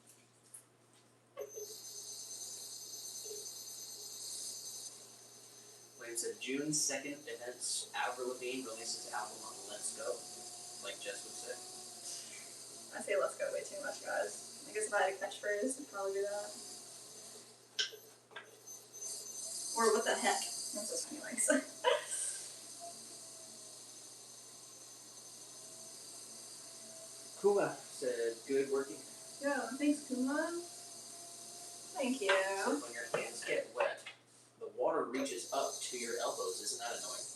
William said June 2nd events. Avril Lavigne releases album on Let's Go, like Jess would say. I say let's go way too much, guys. I guess if I had a catchphrase, I'd probably do that. Or what the heck? That's just anyways. Kuma said good working. Yeah, thanks, Kuma. Thank you. So when your hands get wet, the water reaches up to your elbows. Isn't that annoying?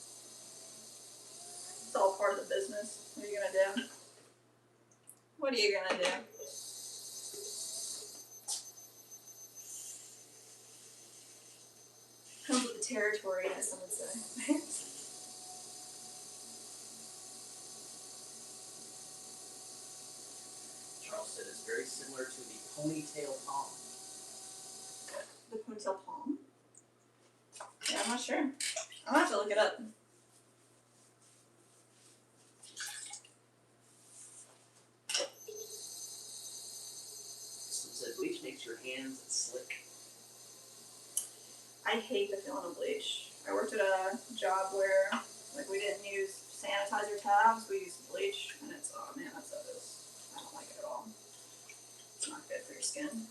It's all part of the business. What are you gonna do? What are you gonna do? Comes with the territory, as some would say. Charles said it's very similar to the ponytail palm. The ponytail palm? Yeah, I'm not sure. I'm gonna have to look it up. Someone said bleach makes your hands slick. I hate the feeling of bleach. I worked at a job where, like, we didn't use sanitizer tabs, we used bleach, and it's, oh man, that stuff is, I don't like it at all. It's not good for your skin.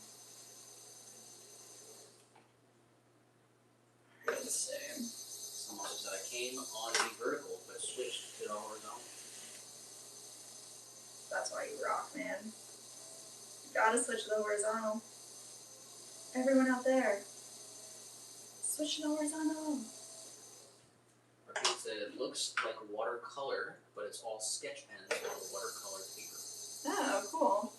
Let's see. Someone said I came on the vertical but switched to the horizontal. That's why you rock, man. You gotta switch to the horizontal. Everyone out there, switch to the horizontal. Raheem said it looks like watercolor, but it's all sketch pens on watercolor paper. Oh, cool.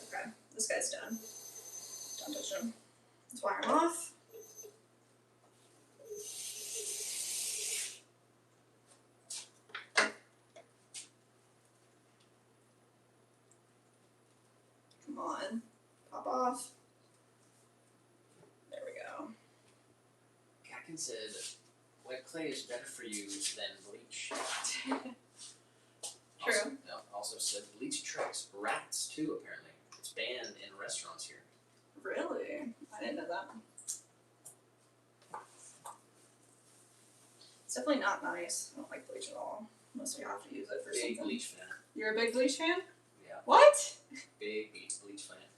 Okay, this guy's done. Don't touch him. Let's wire him off. Come on, pop off. There we go. Kakin said wet clay is better for you than bleach. True. Also said bleach attracts rats too, apparently. It's banned in restaurants here. Really? I didn't know that. It's definitely not nice. I don't like bleach at all. Unless you have to use it for Big something. bleach fan. You're a big bleach fan? Yeah. What? Big bleach fan.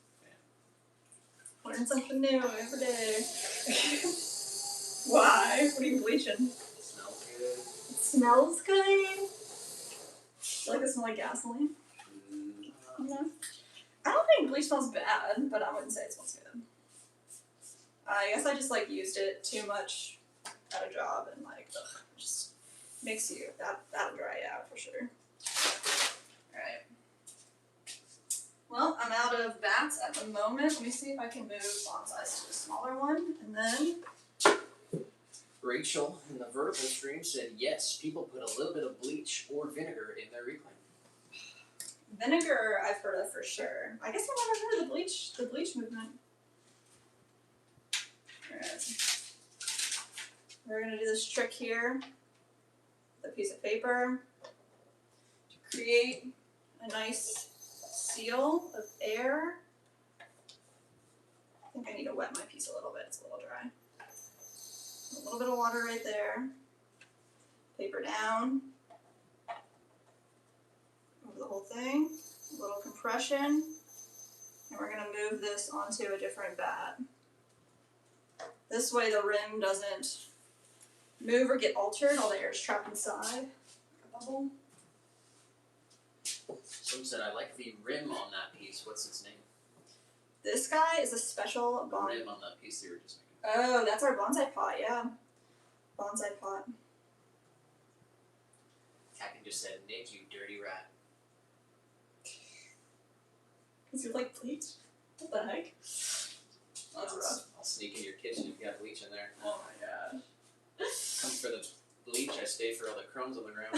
Learn something new every day. Why? What are you bleaching? It smells good. It smells good. You like it smell like gasoline? No. I don't think bleach smells bad, but I wouldn't say it smells good. I guess I just like used it too much at a job and like ugh, just makes you that'll dry you out for sure. Alright. Well, I'm out of bats at the moment. Let me see if I can move bonsais to a smaller one, and then Rachel in the vertical stream said yes, people put a little bit of bleach or vinegar in their reclaim. vinegar I've heard of for sure. I guess I've never heard of the bleach movement. Alright. we're gonna do this trick here with a piece of paper to create a nice seal of air. I think I need to wet my piece a little bit, it's a little dry. A little bit of water right there. Paper down. Over the whole thing. A little compression. And we're gonna move this onto a different bat. This way the rim doesn't move or get altered, all the air is trapped inside. A bubble. Someone said, I like the rim on that piece. What's its name? This guy is a special The bonsai. rim on that piece they were just making. Oh, that's our bonsai pot, yeah. Bonsai pot. Captain just said, Nate, you dirty rat. Cause you like bleach? What the heck? That's rough. I'll sneak in your kitchen if you got bleach in there. Oh my god. Come for the bleach, I stay for all the crumbs on the ground.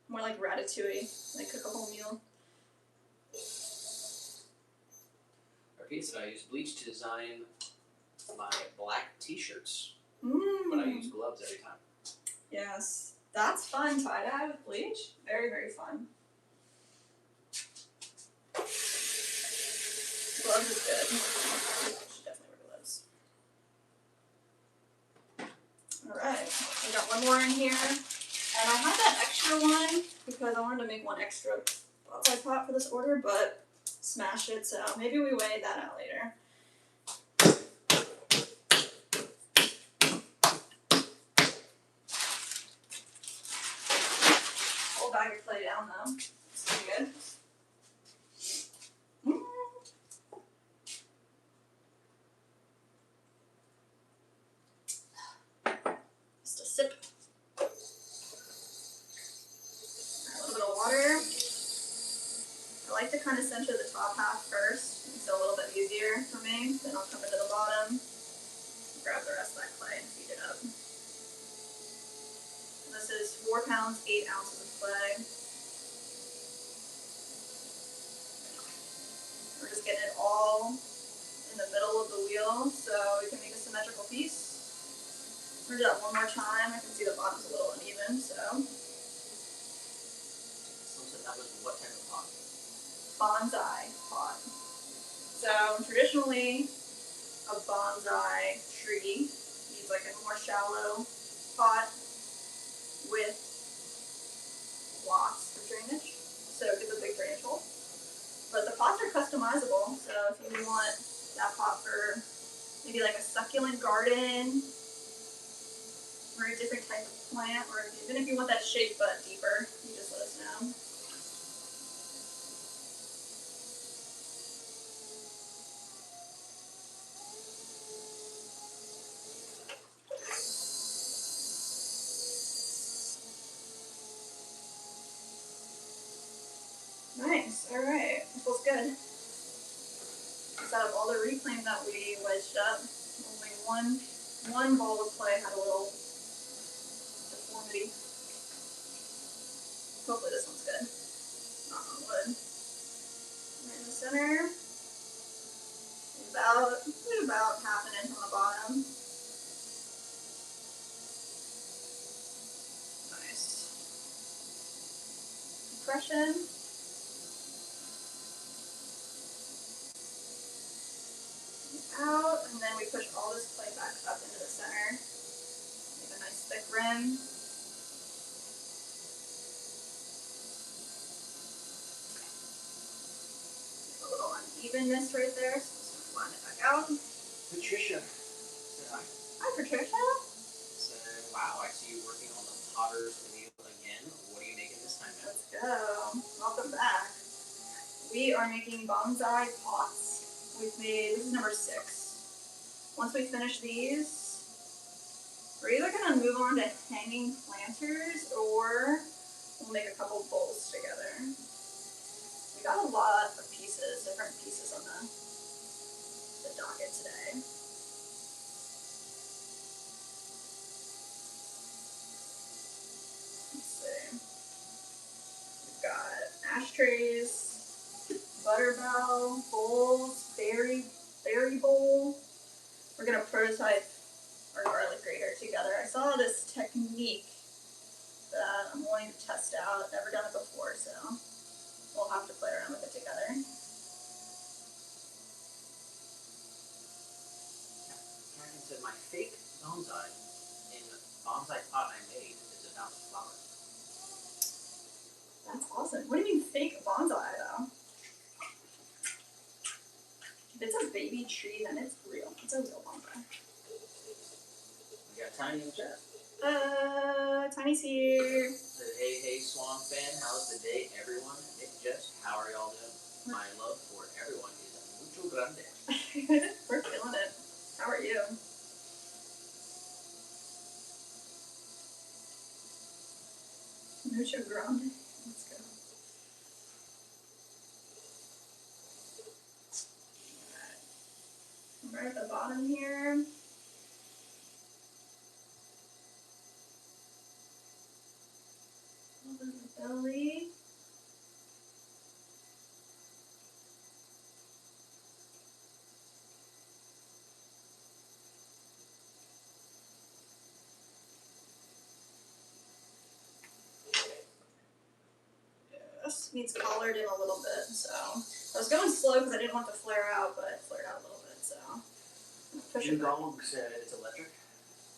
More like ratatouille. Like cook a whole meal. Our piece that I use bleach to design my black t-shirts, Mmm. but I use gloves every time. Yes. That's fun, tie-dye with bleach. Very, very fun. Gloves is good. Should definitely wear gloves. Alright, we got one more in here. And I had that extra one because I wanted to make one extra bonsai pot for this order, but smashed it, so maybe we weigh that out later. Whole bag of clay down though. It's pretty good. Just a sip. A little bit of water. I like to kind of center the top half first. It's a little bit easier for me. Then I'll come into the bottom, grab the rest of that clay and feed it up. And this is 4 pounds, 8 ounces of clay. We're just getting it all in the middle of the wheel so we can make a symmetrical piece. We're gonna do that one more time. I can see the bottom's a little uneven, so. Someone said that was what type of pot? Bonsai pot. So traditionally, a bonsai tree needs like a more shallow pot with lots of drainage, so it gives a big drainage hole. But the pots are customizable, so if you want that pot for maybe like a succulent garden or a different type of plant, or even if you want that shape but deeper, you just let us know. Nice, alright, that feels good. Just out of all the reclaim that we wedged up, only one ball of clay had a little deformity. Hopefully this one's good. Knock on wood. Right in the center. About half an inch on the bottom. Nice. Compression. Out, and then we push all this clay back up into the center. Make a nice thick rim. A little unevenness right there, so just flatten it back out. Patricia said hi. Hi, Patricia. Said, wow, I see you working on the Potter's wheel again. What are you making this time, man? Let's go. Welcome back. We are making bonsai pots. We've made, this is number 6. Once we finish these, we're either gonna move on to hanging planters or we'll make a couple bowls together. We got a lot of pieces, different pieces on the docket today. Let's see. We've got ashtrays, butterbell bowls, berry bowl. We're gonna prototype our garlic grater together. I saw this technique that I'm wanting to test out. Never done it before, so we'll have to play around with it together. Catherine said my fake bonsai in bonsai pot I made is about to flower. That's awesome. What do you mean fake bonsai though? If it's a baby tree, then it's real. It's a real bonsai. We got Tiny in the chat. Tiny's here. Said, hey Swan fan, how's the day everyone? Nick Jess, how are y'all doing? My love for everyone is mucho grande. We're killing it. How are you? Mucho grande. Let's go. Alright. Right at the bottom here. Over the belly. This needs collared in a little bit, so I was going slow because I didn't want to flare out, but it flared out a little bit, so push it back. Dog said it's electric.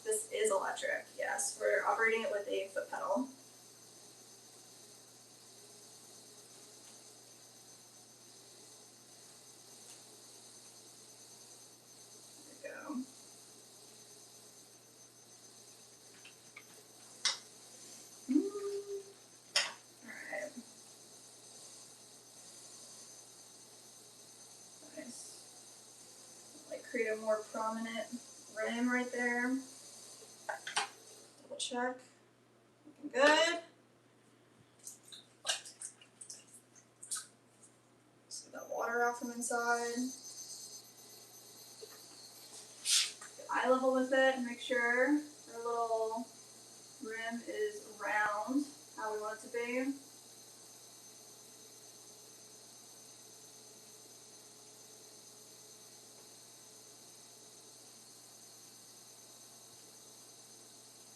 This is electric, yes. We're operating it with a foot pedal. There we go. Alright. Nice. Like create a more prominent rim right there. Double check. Looking good. Just get that water out from inside. Get eye level with it and make sure our little rim is round how we want it to be.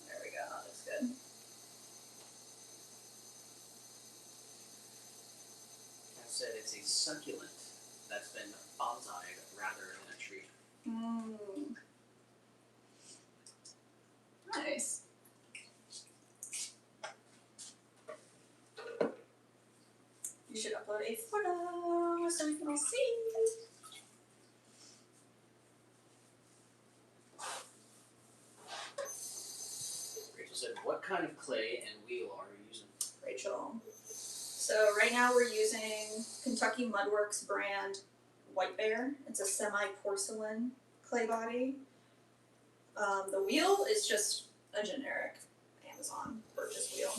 There we go, that looks good. Kat said it's a succulent that's been bonsai'd rather than a tree. Nice. You should upload a photo so we can all see. Rachel said, what kind of clay and wheel are you using? Rachel. So right now we're using Kentucky Mudworks brand White Bear. It's a semi-porcelain clay body. The wheel is just a generic Amazon purchase wheel.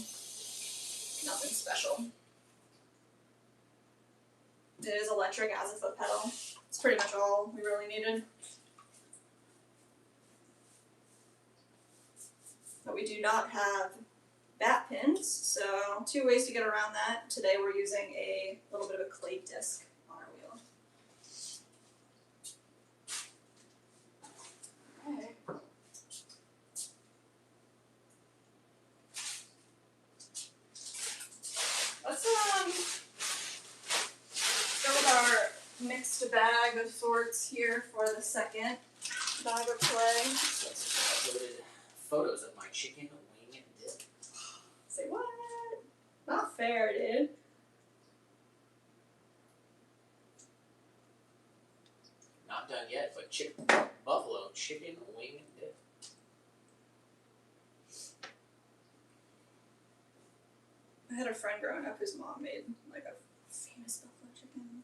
Nothing special. It is electric as a foot pedal. It's pretty much all we really needed. But we do not have bat pins, so 2 ways to get around that. Today we're using a little bit of a clay disc on our wheel. Alright. Let's go with our mixed bag of sorts here for the second bag of clay. So that's uploaded photos of my chicken wing dip. Say what? Not fair, dude. Not done yet, but buffalo chicken wing dip. I had a friend growing up whose mom made like a famous buffalo chicken.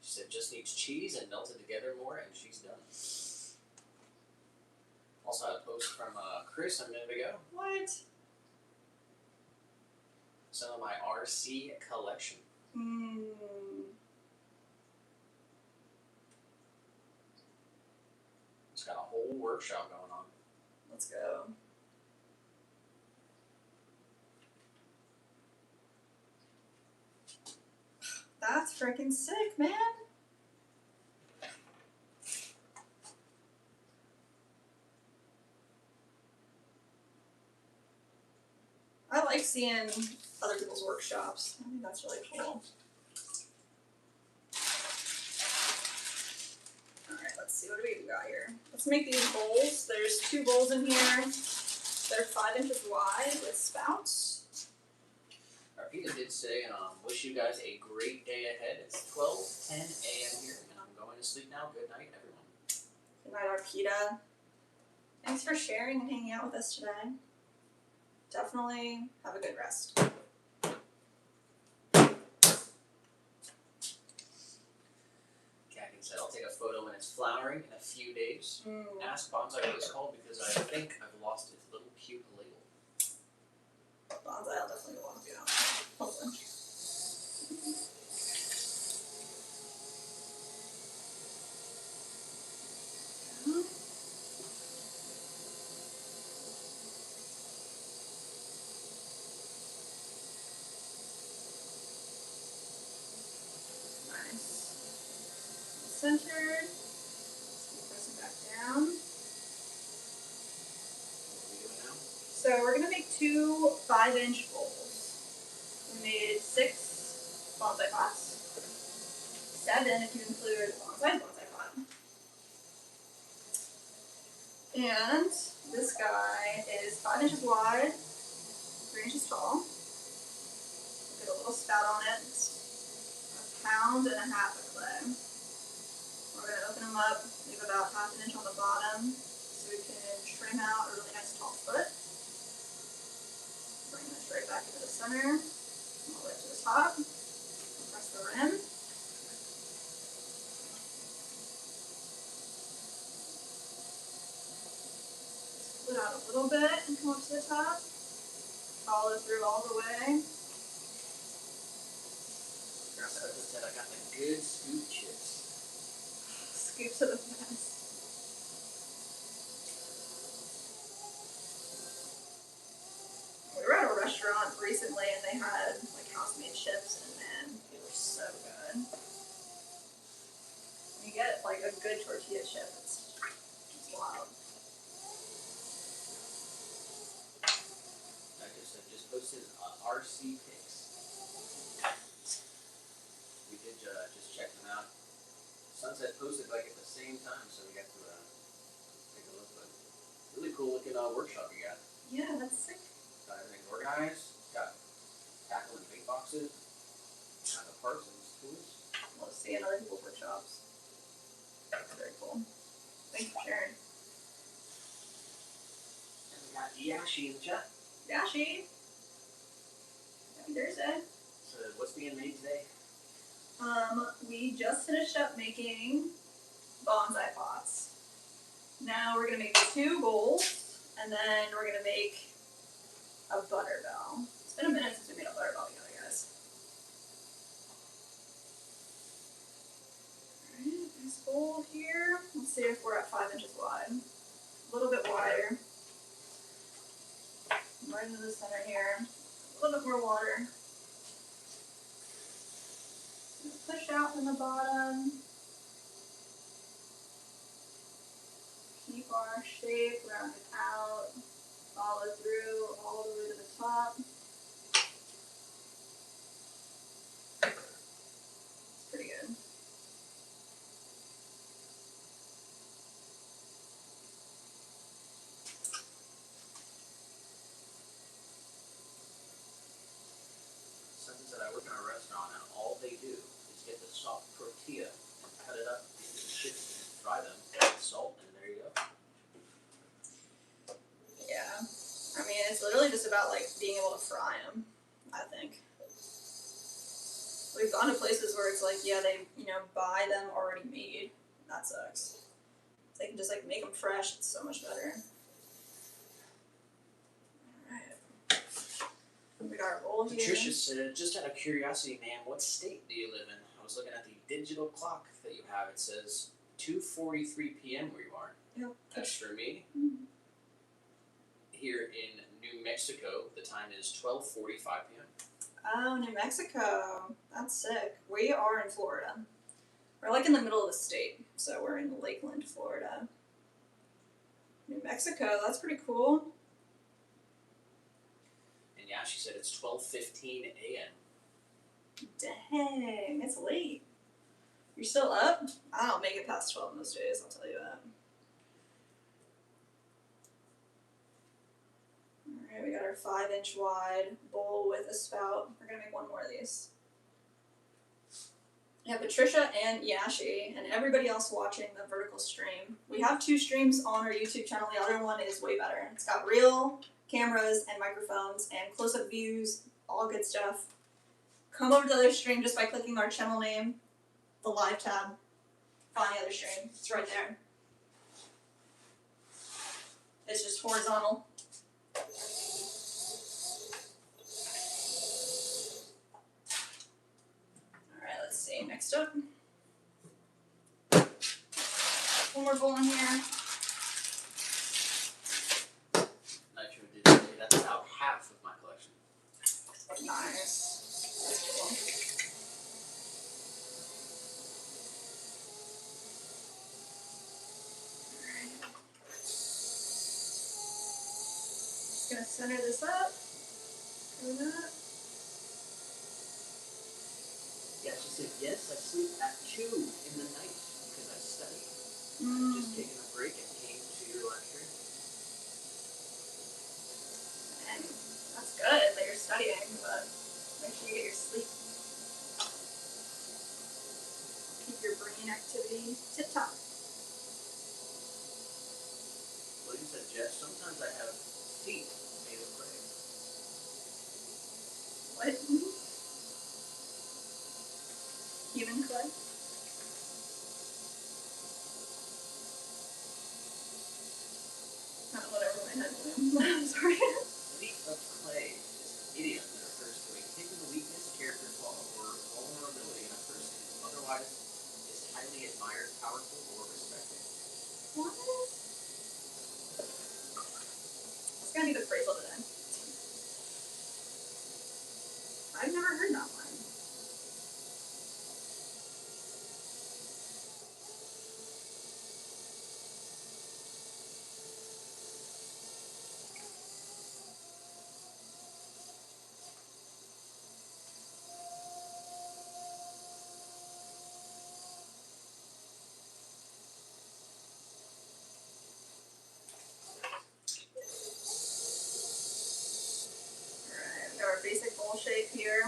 She said just needs cheese and melted together more, and she's done. Also had a post from Chris a minute ago. What? Some of my RC collection. It's got a whole workshop going on. Let's go. That's freaking sick, man. I like seeing other people's workshops. I think that's really cool. Alright, let's see, what do we got here? Let's make these bowls. There's 2 bowls in here. They're 5 inches wide with spouts. Arpita did say, wish you guys a great day ahead. It's 12:10 a.m. here, and I'm going to sleep now. Good night, everyone. Good night, Arpita. Thanks for sharing and hanging out with us today. Definitely have a good rest. Kathy said, I'll take a photo when it's flowering in a few days. Ask bonsai what it's called because I think I've lost its little cute label. Bonsai, I'll definitely go on with you. Hopefully. Nice. Centered. Press it back down. What are we doing now? So we're gonna make 2 5-inch bowls. We made 6 bonsai pots. 7 if you include bonsai pot. And this guy is 5 inches wide, 3 inches tall. Get a little spout on it. It's 1.5 pounds of clay. We're gonna open them up, leave about 1/2 inch on the bottom so we can trim out a really nice tall foot. Bring this right back into the center, all the way to the top. Press the rim. Split out a little bit and come up to the top. Follow through all the way. Grandpa said I got the good scoop chips. Scoops of the best. We were at a restaurant recently and they had like house-made chips and man, they were so good. When you get like a good tortilla chip, it's wild. I just posted RC pics. We did just check them out. Sunset posted like at the same time, so we got to take a look. But really cool looking workshop you got. Yeah, that's sick. Got everything organized. Got tackle and bait boxes. Got the parts and tools. Love seeing other people's workshops. That's very cool. Thanks for sharing. And we got Yashi in the chat. Yashi. Happy Thursday. So what's being made today? We just finished up making bonsai pots. Now we're gonna make 2 bowls, and then we're gonna make a butter bell. It's been a minute since we made a butter bell together, guys. Alright, nice bowl here. Let's see if we're at 5 inches wide. A little bit wider. Right into the center here. A little bit more water. Push out from the bottom. Keep our shape, round it out. Follow through all the way to the top. It's pretty good. Something said I work in a restaurant and all they do is get the soft tortilla and cut it up into the chips and fry them with salt, and there you go. Yeah. I mean, it's literally just about like being able to fry them, I think. We've gone to places where it's like, yeah, they, buy them already made. That sucks. If they can just like make them fresh, it's so much better. Alright. We got our bowl here. Patricia said, just out of curiosity, ma'am, what state do you live in? I was looking at the digital clock that you have. It says 2:43 p.m. where you are. Yep. As for me, here in New Mexico, the time is 12:45 p.m. Oh, New Mexico. That's sick. We are in Florida. We're like in the middle of the state, so we're in Lakeland, Florida. New Mexico, that's pretty cool. And yeah, she said it's 12:15 a.m. Dang, it's late. You're still up? I don't make it past 12 most days, I'll tell you that. Alright, we got our 5-inch wide bowl with a spout. We're gonna make one more of these. Yeah, Patricia and Yashi and everybody else watching the vertical stream. We have 2 streams on our YouTube channel. The other one is way better. It's got real cameras and microphones and close-up views, all good stuff. Come over to the other stream just by clicking our channel name, the live tab, find the other stream. It's right there. It's just horizontal. Alright, let's see. Next up. One more bowl in here. Nitro did say that's about half of my collection. Nice. That's cool. Just gonna center this up. Like that. Yeah, she said, yes, I sleep at 2 in the night because I study. Just taking a break and came to your live stream. And that's good that you're studying, but make sure you get your sleep. Keep your brain activity tip top. William said, Jeff, sometimes I have feet made of clay. What? Human clay? I don't know what over my head went. I'm sorry. Feet of clay is an idiom that refers to a hidden weakness, character flaw, or vulnerability in a person who otherwise is highly admired, powerful, or respected. What? It's gonna be the phrasal today. I've never heard that one. Alright, we got our basic bowl shape here.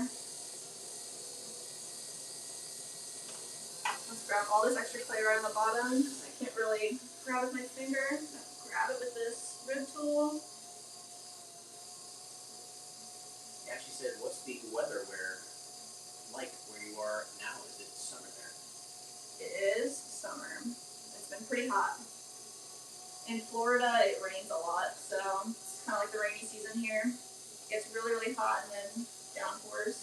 Let's grab all this extra clay right on the bottom. I can't really grab with my finger. I'm gonna grab it with this rib tool. Yeah, she said, what's the weather like where you are now? Is it summer there? It is summer. It's been pretty hot. In Florida, it rains a lot, so it's kind of like the rainy season here. It gets really, really hot and then downpours.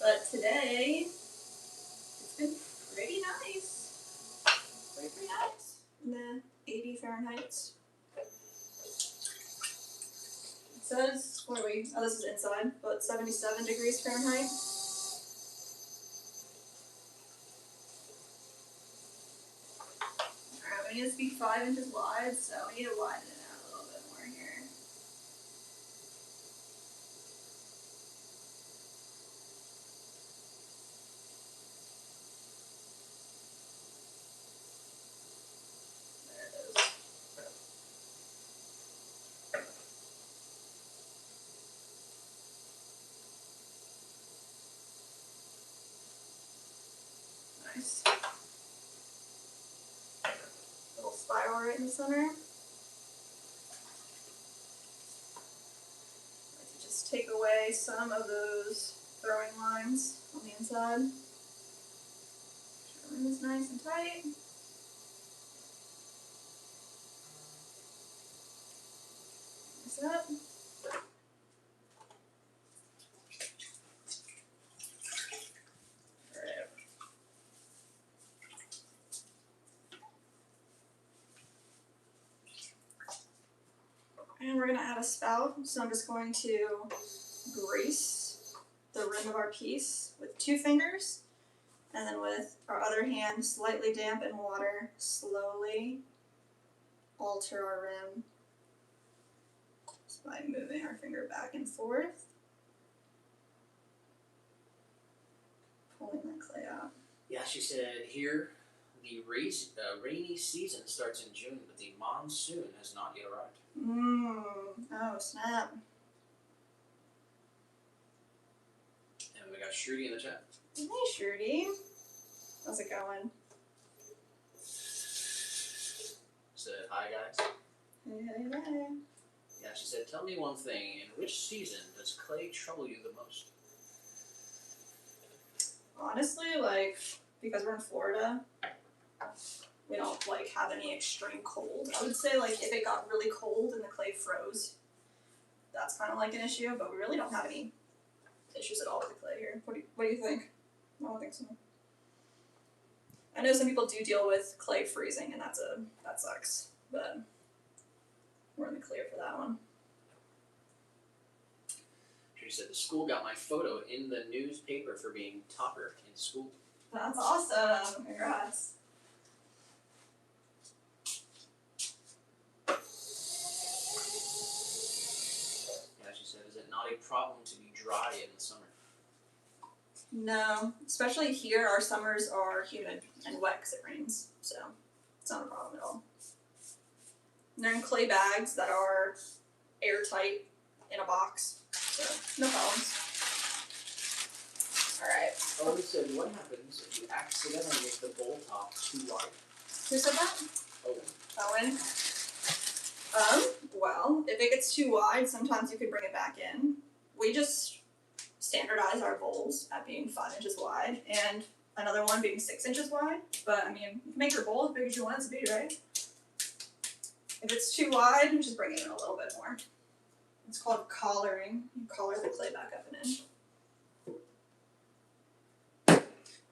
But today, it's been pretty nice. Pretty nice. In the 80 Fahrenheit. It says, what are we? Oh, this is inside, but 77 degrees Fahrenheit. Alright, we need this to be 5 inches wide, so we need to widen it out a little bit more here. There it is. Nice. Little spiral right in the center. Like to just take away some of those throwing lines on the inside. Make sure everything's nice and tight. This up. Alright. And we're going to add a spout, so I'm just going to grease the rim of our piece with 2 fingers, and then with our other hand slightly damp in water, slowly alter our rim just by moving our finger back and forth, pulling that clay out. Yeah, she said here the rainy season starts in June, but the monsoon has not yet arrived. Oh snap. And we got Shruti in the chat. Hey Shruti. How's it going? Said hi guys. Hey. Yeah, she said, tell me one thing. In which season does clay trouble you the most? Honestly, like, because we're in Florida, we don't like have any extreme cold. I would say like if it got really cold and the clay froze, that's kind of like an issue, but we really don't have any issues at all with the clay here. What do you think? I don't think so. I know some people do deal with clay freezing, and that sucks, but we're in the clear for that one. She said, the school got my photo in the newspaper for being topper in school. That's awesome. Congrats. Yeah, she said, is it not a problem to be dry in the summer? No, especially here, our summers are humid and wet because it rains, so it's not a problem at all. And they're in clay bags that are airtight in a box, so no problems. Alright. Owen said, what happens if you accidentally make the bowl top too wide? Who said that? Owen. Owen? Well, if it gets too wide, sometimes you could bring it back in. We just standardize our bowls at being 5 inches wide and another one being 6 inches wide. But I mean, you can make your bowl as big as you want it to be, right? If it's too wide, you just bring it in a little bit more. It's called collaring. You collar the clay back up and in.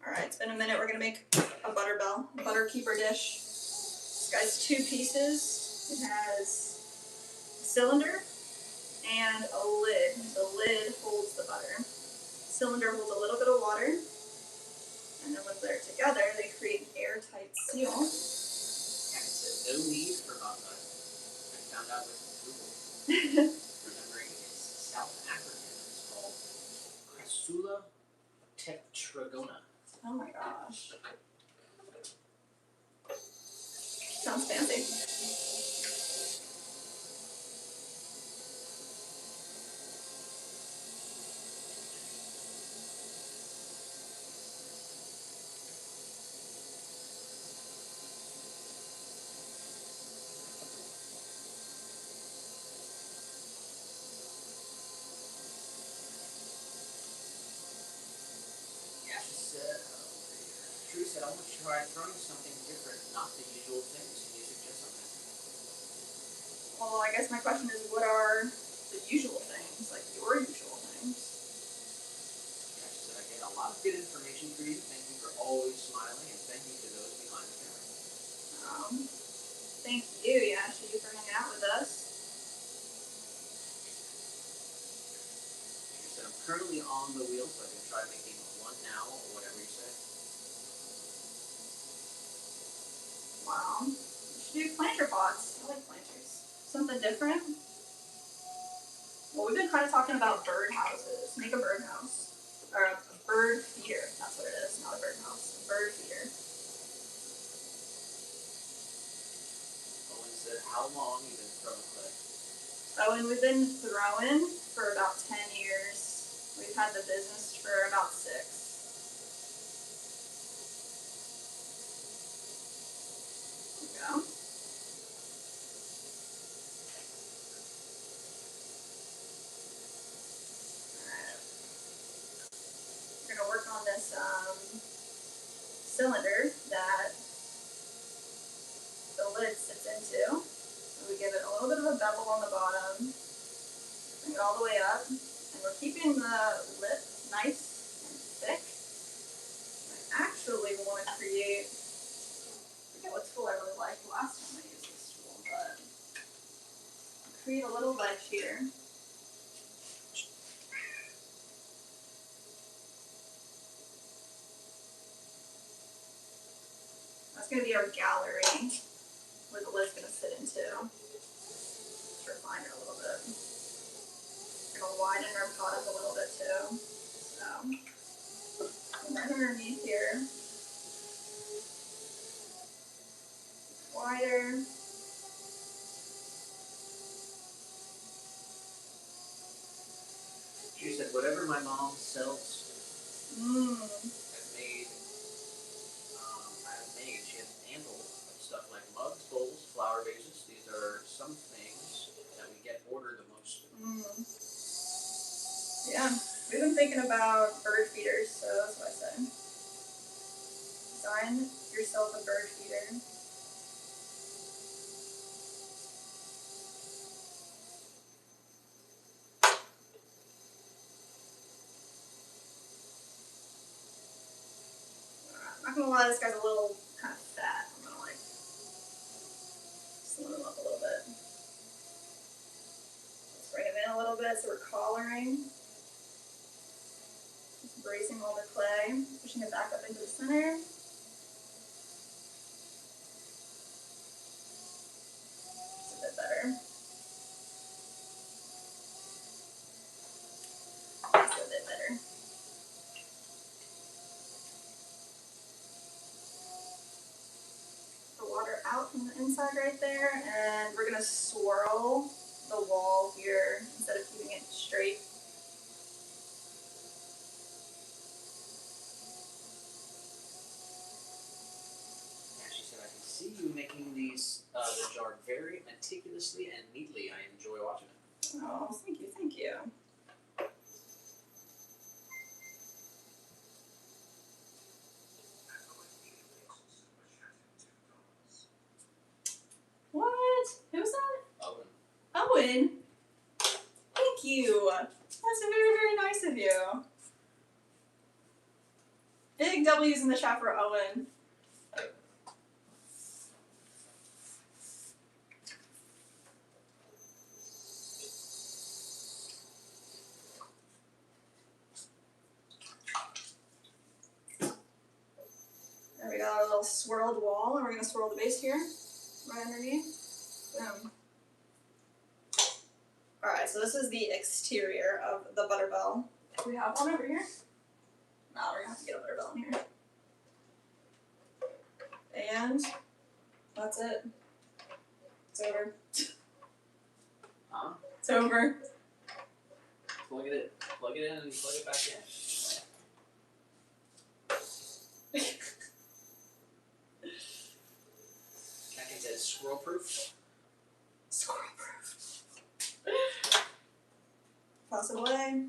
Alright, it's been a minute. We're going to make a butter keeper dish. This guy's 2 pieces. It has a cylinder and a lid. The lid holds the butter. The cylinder holds a little bit of water. And then when they're together, they create an airtight seal. Yeah, it said, no need for bonsai. I found out with Google. Remembering it's South African. It's called Crassula tetragona. Oh my gosh. Sounds fancy. Yeah, she said, Drew said, I want to try throwing something different, not the usual things. Can you suggest something? Well, I guess my question is, what are the usual things? Like your usual things? Yeah, she said, I get a lot of good information for you. Thank you for always smiling, and thank you to those behind the camera. Thank you, Yashi, for hanging out with us. She said, I'm currently on the wheel, so I can try making one now or whatever you say. Wow. You should do planter pots. I like planters. Something different. Well, we've been kind of talking about bird houses. Make a birdhouse. Or a bird feeder. That's what it is, not a birdhouse. A bird feeder. Owen said, how long you been throwing clay? Oh, and we've been throwing for about 10 years. We've had the business for about 6. There we go. Alright. We're going to work on this cylinder that the lid sits into. So we give it a little bit of a bevel on the bottom, bring it all the way up, and we're keeping the lip nice and thick. I actually want to create, I forget what tool I really liked last time I used this tool, but create a little ledge here. That's gonna be our gallery, where the lid's gonna fit into. Let's refine it a little bit. We're gonna widen our pot up a little bit too. So, right underneath here. Wider. She said, whatever my mom sells, she has ample of stuff like mugs, bowls, flower vases. These are some things that we get ordered the most. Yeah, we've been thinking about bird feeders, so that's what I said. Design yourself a bird feeder. I'm not gonna lie, this guy's a little kind of fat. I'm gonna like slim him up a little bit. Let's bring him in a little bit so we're collaring. Just bracing all the clay, pushing it back up into the center. Just a bit better. Just a bit better. The water out from the inside right there, and we're gonna swirl the wall here instead of keeping it straight. Yeah, she said, I can see you making these the jar very meticulously and neatly. I enjoy watching it. Oh, thank you, thank you. What? Who's that? Owen. Owen? Thank you. That's very, very nice of you. Big W's in the chat for Owen. There we got our little swirled wall, and we're gonna swirl the base here, right underneath. Boom. Alright, so this is the exterior of the Butterbell. Do we have one over here? No, we're gonna have to get a Butterbell in here. And that's it. It's over. Huh? It's over. Plug it in and plug it back in. Catkin said squirrel proof. Squirrel proof. Toss it away.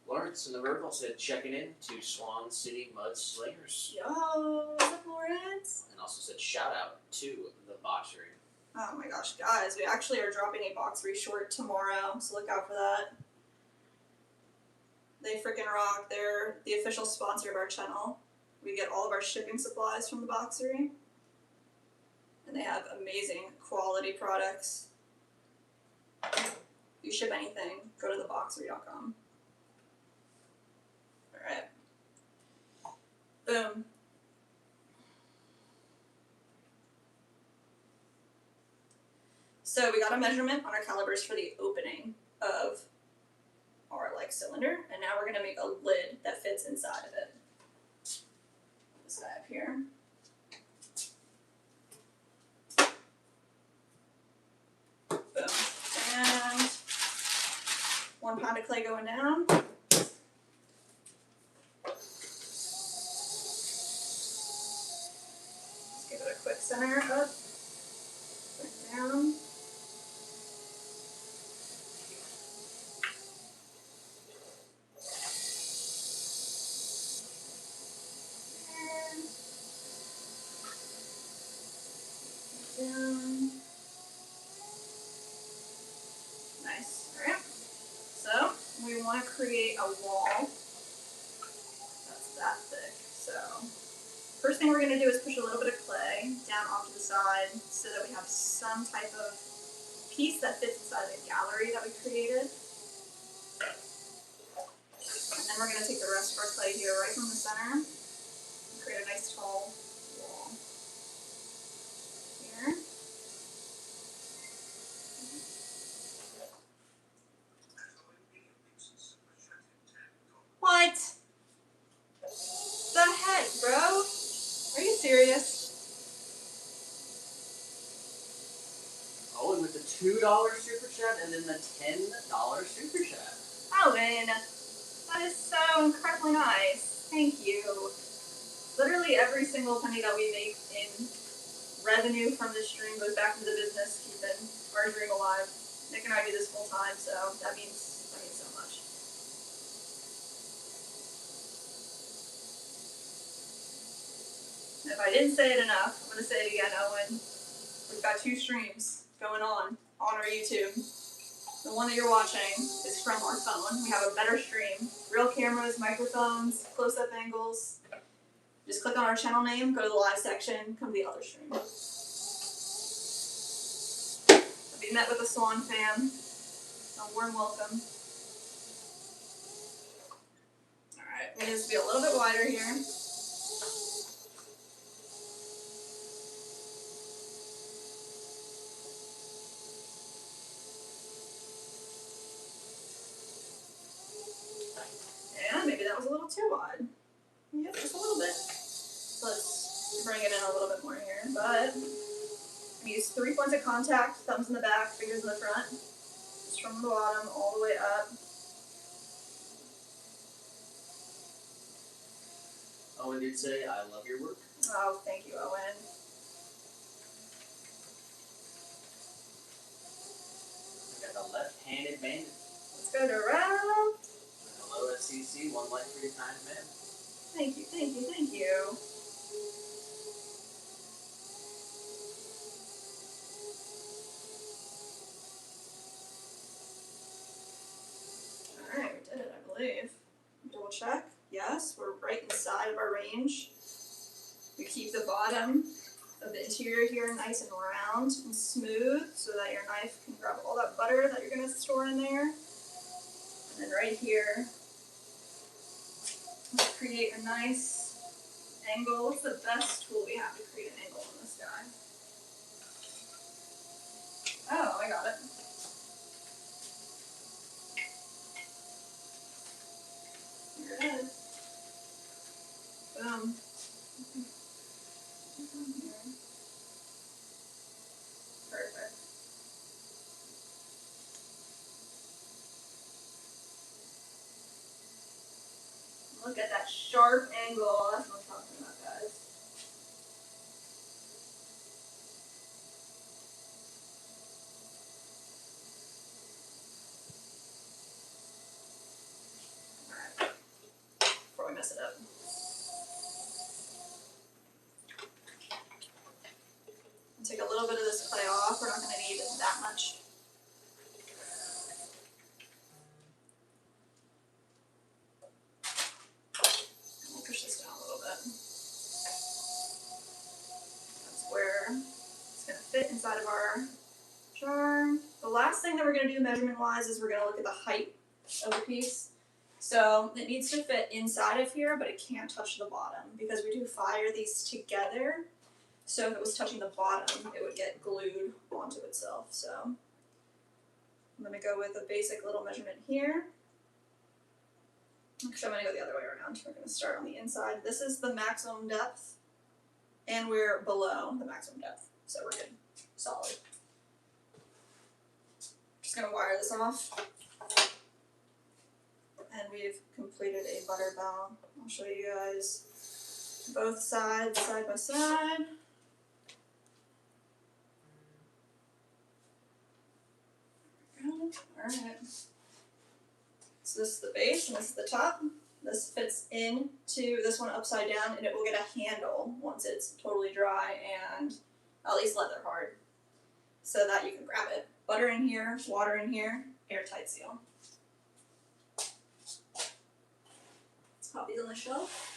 Lawrence in the vertical said checking in to Swan City Mud Slingers. Yo, what's up, Lawrence? And also said shout out to the boxery. Oh my gosh, guys, we actually are dropping a boxery short tomorrow, so look out for that. They freaking rock. They're the official sponsor of our channel. We get all of our shipping supplies from the boxery. And they have amazing quality products. If you ship anything, go to theboxery.com. Alright. Boom. So we got a measurement on our calipers for the opening of our cylinder, and now we're gonna make a lid that fits inside of it. This guy up here. Boom. And 1 pound of clay going down. Let's give it a quick center up, quick down. Down. Nice. Alright. So we want to create a wall that's that thick. So first thing we're going to do is push a little bit of clay down off to the side so that we have some type of piece that fits inside the gallery that we created. And then we're going to take the rest of our clay here right from the center and create a nice tall wall. serious? Owen with the $2 super chat and then the $10 super chat. Owen, that is so incredibly nice. Thank you. Literally every single penny that we make in revenue from this stream goes back into the business, keeping our dream alive. Nick and I do this full time, so that means so much. And if I didn't say it enough, I'm gonna say it again, Owen. We've got 2 streams going on our YouTube. The one that you're watching is from our phone. We have a better stream. Real cameras, microphones, close-up angles. Just click on our channel name, go to the live section, come to the other stream. I'll be met with a Swan fam. A warm welcome. Alright, we need this to be a little bit wider here. And maybe that was a little too wide. Yep, just a little bit. So let's bring it in a little bit more here. But use 3 points of contact, thumbs in the back, fingers in the front. Just from the bottom all the way up. Owen did say, I love your work. Oh, thank you, Owen. We got the left-handed bandit. Let's go to Ralph. Hello, SCC. One life for your kind man. Thank you, thank you, thank you. Alright, we did it, I believe. Double check. Yes, we're right inside of our range. We keep the bottom of the interior here nice and round and smooth so that your knife can grab all that butter that you're going to store in there. And then right here, let's create a nice angle. What's the best tool we have to create an angle on this guy? Oh, I got it. Here it is. Boom. Perfect. Look at that sharp angle. That's what I'm talking about, guys. Alright. Before we mess it up. Take a little bit of this clay off. We're not going to need that much. We'll push this down a little bit. That's where it's going to fit inside of our jar. The last thing that we're going to do measurement-wise is we're going to look at the height of the piece. So it needs to fit inside of here, but it can't touch the bottom because we do fire these together. So if it was touching the bottom, it would get glued onto itself. So I'm going to go with a basic little measurement here. Actually, I'm going to go the other way around. We're going to start on the inside. This is the maximum depth, and we're below the maximum depth. So we're good. Solid. Just going to wire this off. And we've completed a butter bow. I'll show you guys both sides, side by side. Alright. So this is the base and this is the top. This fits into this one upside down and it will get a handle once it's totally dry and at least leather hard. So that you can grab it. Butter in here, water in here, airtight seal. Let's pop these on the shelf.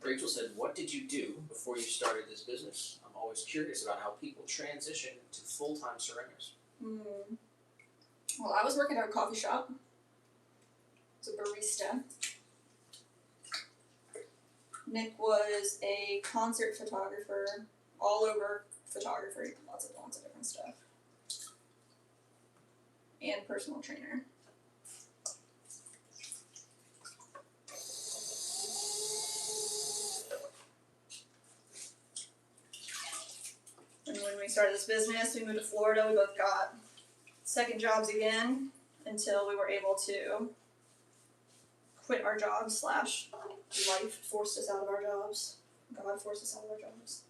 Rachel said, what did you do before you started this business? I'm always curious about how people transition to full-time ceramics. Well, I was working at a coffee shop. I was a barista. Nick was a concert photographer, all over photography, lots of different stuff. And personal trainer. started this business. We moved to Florida. We both got second jobs again until we were able to quit our jobs / life forced us out of our jobs. God forced us out of our jobs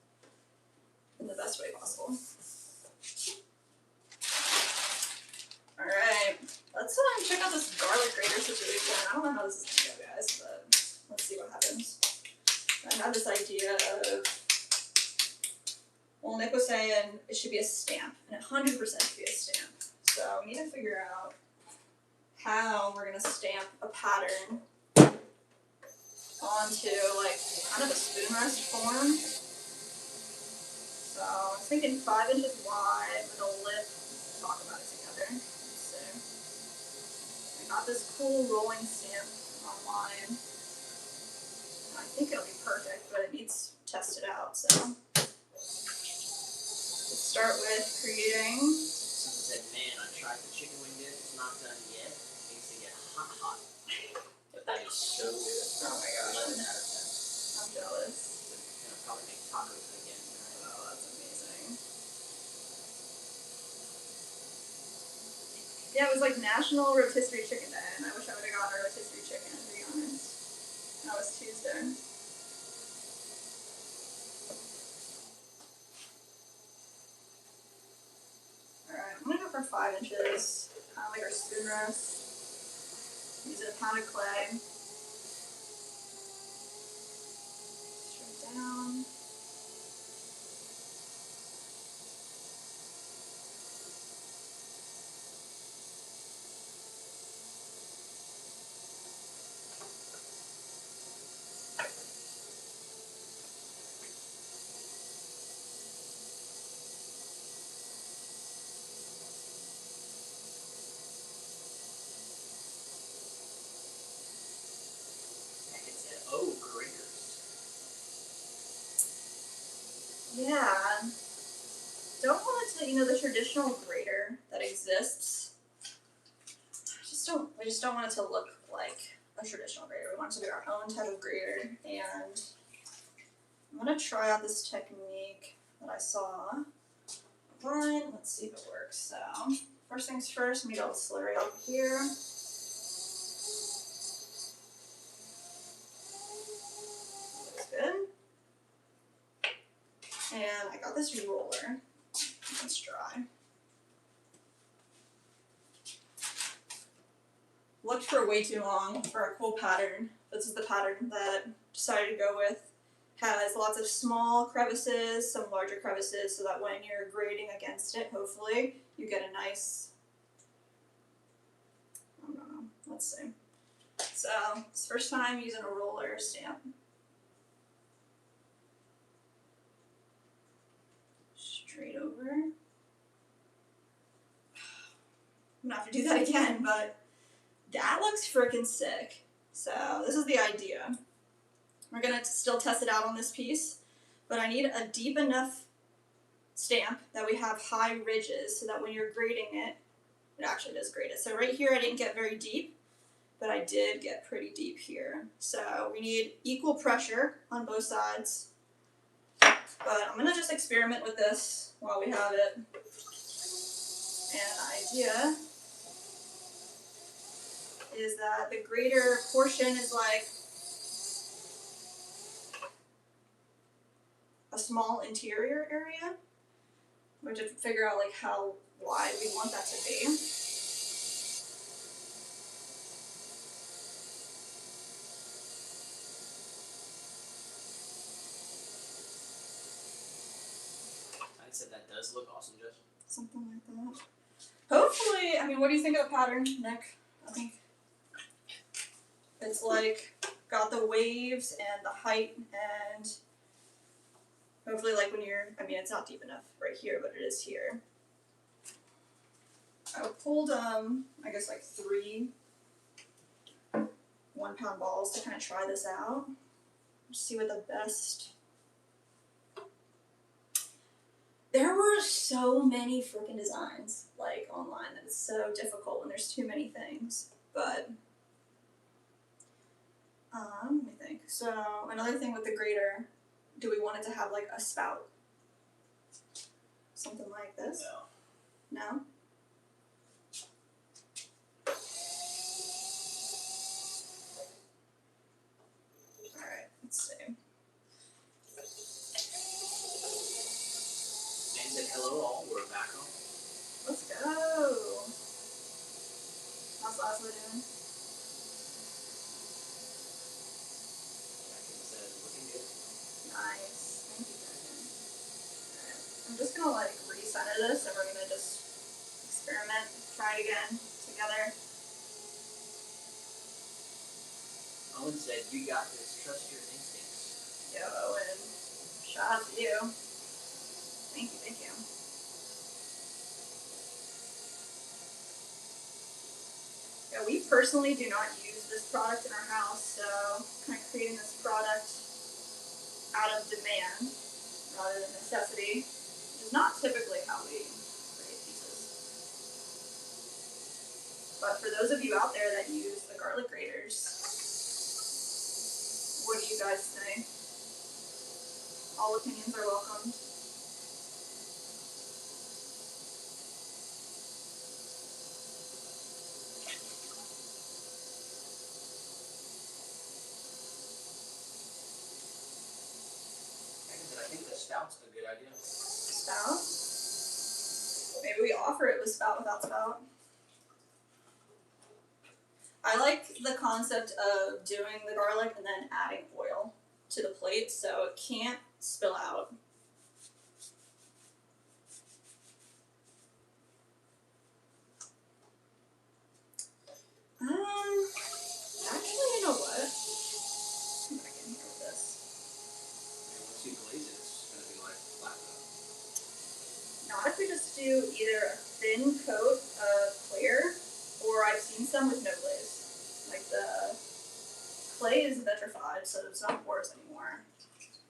in the best way possible. Alright, let's check out this garlic grater situation. I don't know how this is gonna go, guys, but let's see what happens. I had this idea of, well, Nick was saying it should be a stamp, and 100% should be a stamp. So we need to figure out how we're gonna stamp a pattern onto like kind of a spoon rest form. So I was thinking 5 inches wide with a lip. Talk about it together. Let's see. I got this cool rolling stamp online. I think it'll be perfect, but it needs tested out. So let's start with creating. Someone said, man, I tried the chicken wing dip. It's not done yet. It needs to get hot. But that is so good. Oh my gosh, 11 out of 10. I'm jealous. I'm gonna probably make tacos again tonight. Oh, that's amazing. Yeah, it was like National Rotisserie Chicken Day, and I wish I would have gotten a rotisserie chicken, to be honest. That was Tuesday. Alright, I'm gonna go for 5 inches, kind of like our spoon rest. Using a pound of clay. Straight down. It said, oh, graters. Yeah. Don't want it to, the traditional grater that exists. We just don't want it to look like a traditional grater. We want it to be our own type of grater. And I'm gonna try out this technique that I saw online. Let's see if it works. So, first things first, let me go slurry over here. Looks good. And I got this roller. It's dry. Looked for way too long for a cool pattern. This is the pattern that I decided to go with. Has lots of small crevices, some larger crevices, so that when you're grading against it, hopefully, you get a nice, I don't know, let's see. So, it's first time using a roller stamp. Straight over. I'm gonna have to do that again, but that looks freaking sick. So this is the idea. We're gonna still test it out on this piece, but I need a deep enough stamp that we have high ridges so that when you're grading it, it actually does grade it. So right here I didn't get very deep, but I did get pretty deep here. So we need equal pressure on both sides. But I'm gonna just experiment with this while we have it. And the idea is that the grater portion is like a small interior area. We have to figure out like how wide we want that to be. I said that does look awesome, Jess. Something like that. Hopefully, I mean, what do you think of the pattern, Nick? I think it's like got the waves and the height, and hopefully like when you're, I mean, it's not deep enough right here, but it is here. I pulled, I guess like 3 1-pound balls to kind of try this out. See what the best. There were so many freaking designs like online that it's so difficult when there's too many things. But let me think. So another thing with the grater, do we want it to have like a spout? something like this? No. No? Alright, let's see. And said hello all, we're back on. Let's go! How's Laszlo doing? Jackson said looking good. Nice. Thank you, Dragon. Alright. I'm just gonna like recenter this and we're gonna just experiment, try it again together. Owen said, you got this, trust your instincts. Yo, Owen. Shout out to you. Thank you, thank you. Yeah, we personally do not use this product in our house, so kind of creating this product out of demand rather than necessity, which is not typically how we create pieces. But for those of you out there that use the garlic graters, what do you guys think? All opinions are welcomed. Jackson said, I think the stout's a good idea. Spout? Maybe we offer it with spout without spout. I like the concept of doing the garlic and then adding oil to the plate so it can't spill out. Actually, you know what? Come back in here with this. And once you glaze it, it's going to be like flat though. Not if we just do either a thin coat of clear, or I've seen some with no glaze. Like the clay is vitrified, so it's not porous anymore.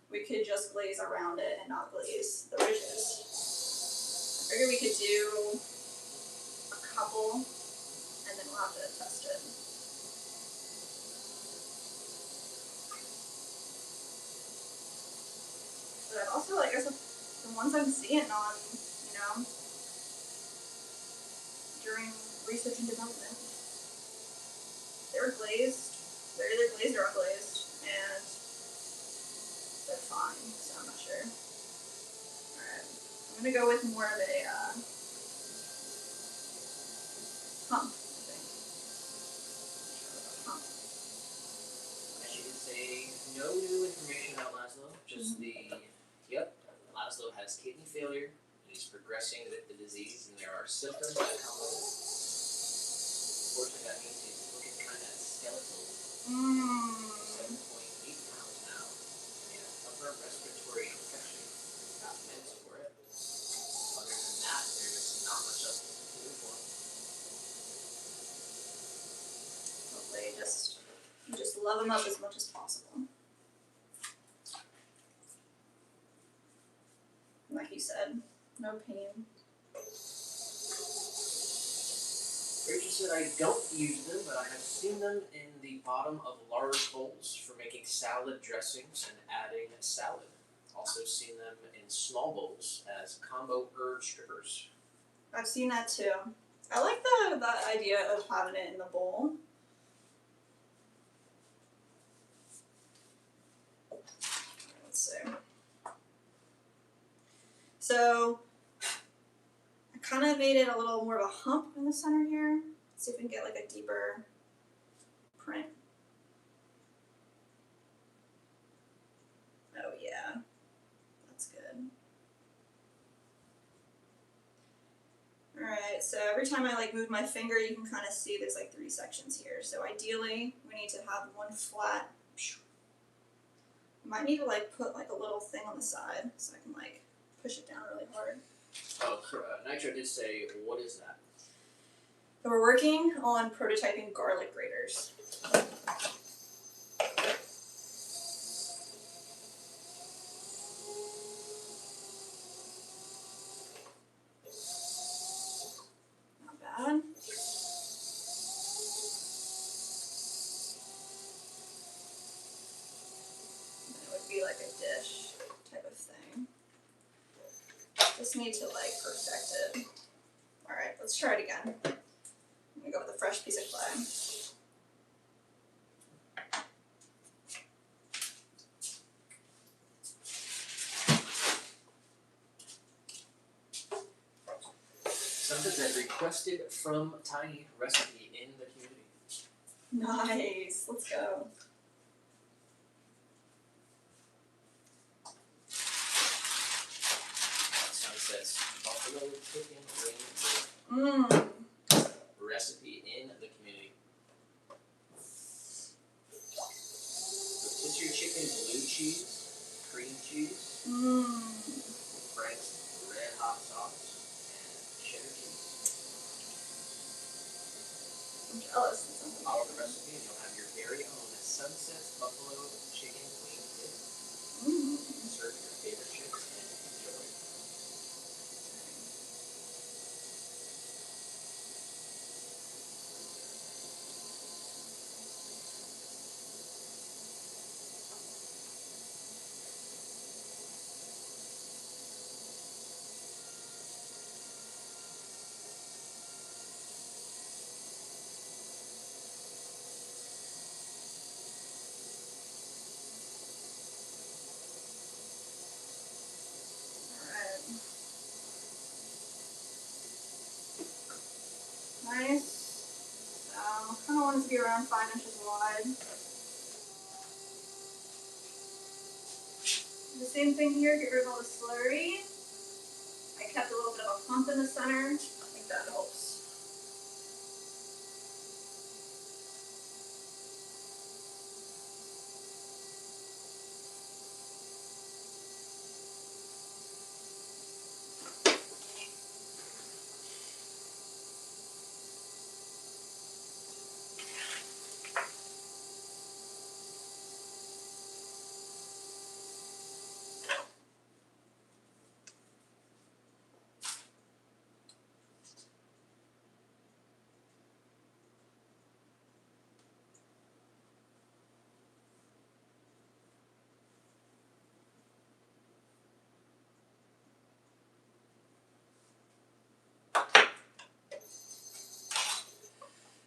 We could just glaze around it and not glaze the ridges. I figured we could do a couple, and then we'll have to test it. But I've also, I guess, the ones I'm seeing on, you know, during research and development, they're glazed. They're either glazed or unglazed, and they're fine, so I'm not sure. Alright, I'm gonna go with more of a hump, I think. Hump. And she did say, no new information about Laszlo, just Laszlo has kidney failure, and he's progressing with the disease, and there are symptoms that come with it. Unfortunately, that means he's looking kind of skeletal. 7.8 pounds now, and he has upper respiratory infection. He's got meds for it. Other than that, there's not much else to do for him. Hopefully just love them up as much as possible. Like you said, no pain. Rachel said, I don't use them, but I have seen them in the bottom of large bowls for making salad dressings and adding salad. Also seen them in small bowls as combo herb strippers. I've seen that too. I like the idea of having it in the bowl. Let's see. So I kind of made it a little more of a hump in the center here. Let's see if we can get like a deeper print. Oh yeah, that's good. Alright, so every time I like move my finger, you can kind of see there's like 3 sections here. So ideally, we need to have one flat. Might need to like put like a little thing on the side so I can like push it down really hard. Oh, Nitro did say, what is that? So we're working on prototyping garlic graters. Not bad. And it would be like a dish type of thing. Just just need to like perfect it. Alright, let's try it again. I'm gonna go with a fresh piece of clay. Something that requested from Tiny recipe in the community. Nice. Let's go. Sunset's buffalo chicken wing dip Mmm. recipe in the community. Rotisserie chicken, blue cheese, cream cheese, Mmm. Frank's red hot sauce, and cheddar cheese. I'm jealous. That sounds Follow the amazing. recipe and you'll have your very own Sunset's buffalo chicken wing dip. Mmm. Serve your favorite chips and enjoy. Alright. Nice. So, kind of want it to be around 5 inches wide. The same thing here, get rid of all the slurry. I kept a little bit of a clump in the center. I think that helps.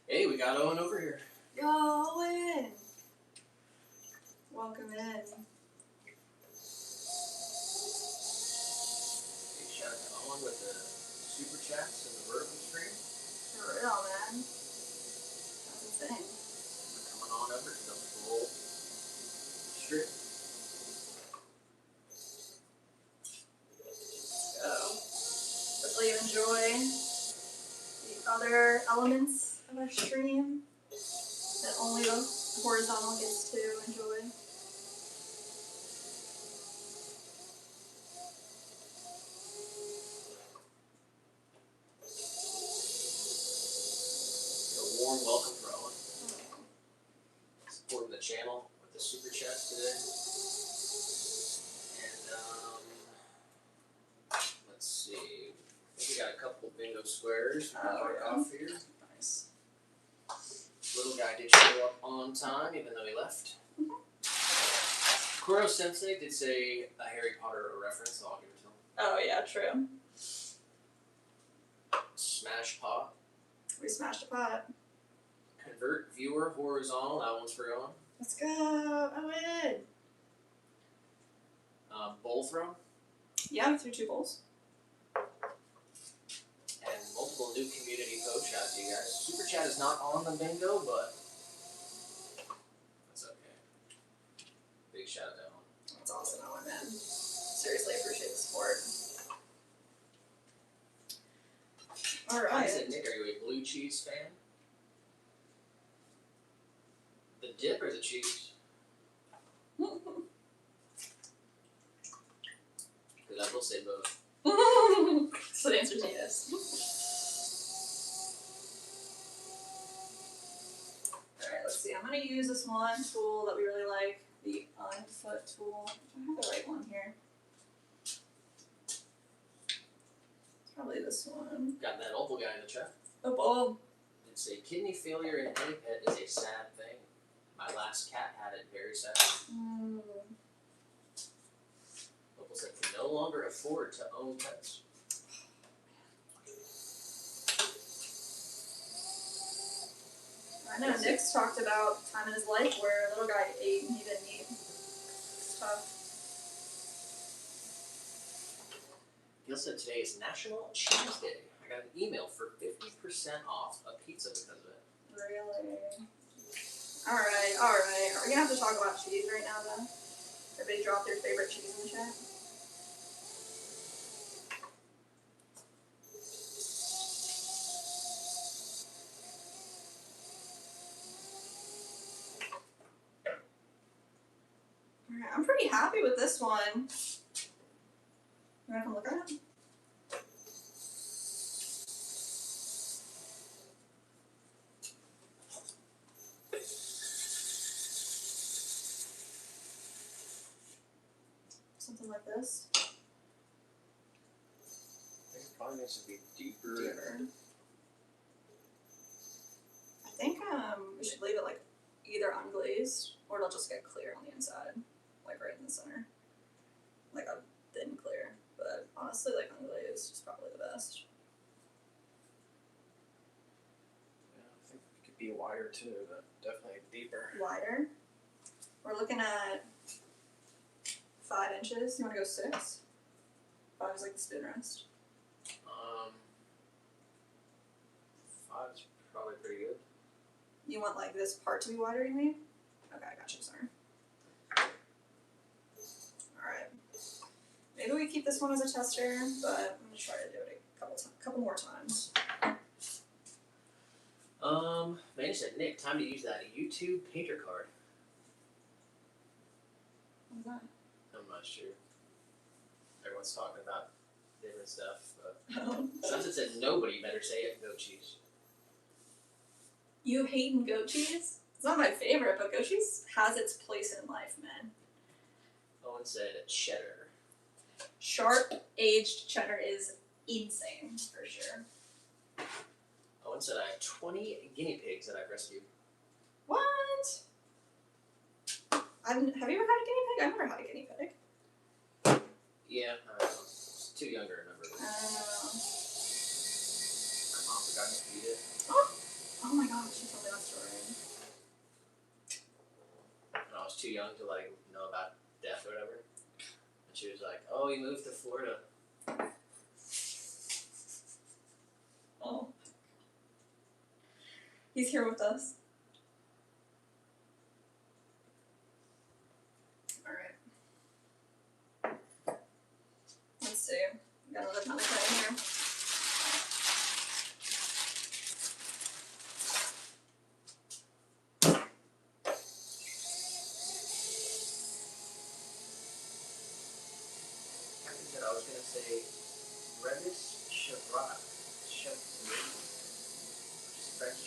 Hey, we got Owen over here. Yo, Owen! Welcome in. Big shout out to Owen with the super chats and the vertical stream. For real, man. That's insane. We're coming on over to the full strip. So, hopefully you enjoy the other elements of our stream that only the horizontal gets to enjoy. A warm welcome for Owen. Supporting the channel with the super chats today. And let's see. I think we got a couple bingo squares we can mark yeah. off here. Nice. Little guy did show up on time, even though he left. Kuro Sensei did say a Harry Potter reference, so I'll give it to him. Oh yeah, true. Smash pot. We smashed a pot. Convert viewer horizontal. That one's for Owen. Let's go, Owen! Bowl throw. Yeah, through 2 bowls. And multiple new community posts. Shout out to you guys. Super chat is not on the bingo, but that's okay. Big shout out to Owen. That's awesome, Owen, man. Seriously appreciate the support. I Alright. said, Nick, are you a blue cheese fan? The dip or the cheese? Because I will say both. So the answer is yes. Alright, let's see. I'm going to use this one tool that we really like, the Unfoot tool. I have the right one here. It's probably this one. Got that oval guy in the chat. Oh, bowl. Did say kidney failure in any pet is a sad thing. My last cat had it, very sad. Mm. Opal said can no longer afford to own pets. I know, Nick's talked about a time in his life where a little guy ate and he didn't eat. It's tough. Gil said today is National Cheese Day. I got an email for 50% off a pizza because of it. Really? Alright. Are we gonna have to talk about cheese right now, though? Everybody drop their favorite cheese in the chat. Alright, I'm pretty happy with this one. You wanna come look at it? Something like this. I think it probably needs to be deeper. Deeper. I think we should leave it like either unglazed or it'll just get clear on the inside, like right in the center, like a thin clear. But honestly, like unglazed is probably the best. Yeah, I think it could be wider too, but definitely deeper. Wider. We're looking at 5 inches. You want to go 6? 5 is like the spoon rest. 5 is probably pretty good. You want like this part to be wider, you mean? Okay, I got you, sorry. Alright. Maybe we keep this one as a tester, but I'm gonna try to do it a couple more times. Manny said, Nick, time to use that YouTube painter card. What was I'm not sure. Everyone's talking about different stuff, but that? Sunset said nobody better say it, goat cheese. You hating goat cheese? It's not my favorite, but goat cheese has its place in life, man. Owen said cheddar. Sharp aged cheddar is insane, for sure. Owen said I have 20 guinea pigs that I've rescued. What? Have you ever had a guinea pig? I've never had a guinea pig. Yeah, I was too young to remember. But my mom forgot to feed it. Oh my gosh, you told me that story. And I was too young to like know about death or whatever. And she was like, "Oh, you moved to Florida." Oh. He's here with us. Alright. Let's see. We got another ton of clay here. Captain said I was gonna say Brevis Chevrolet, which is French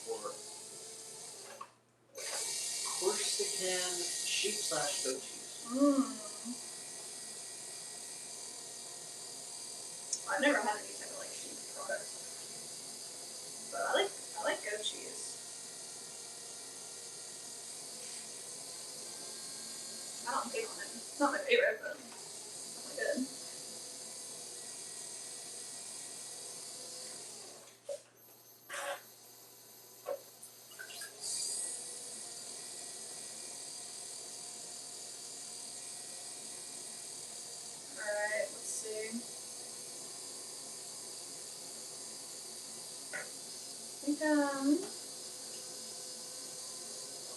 for Corsican sheep/goat cheese. I've never had any type of like sheep product. But I like goat cheese. I don't hate on it. It's not my favorite, but it's definitely good. Alright, let's see. I think, Owen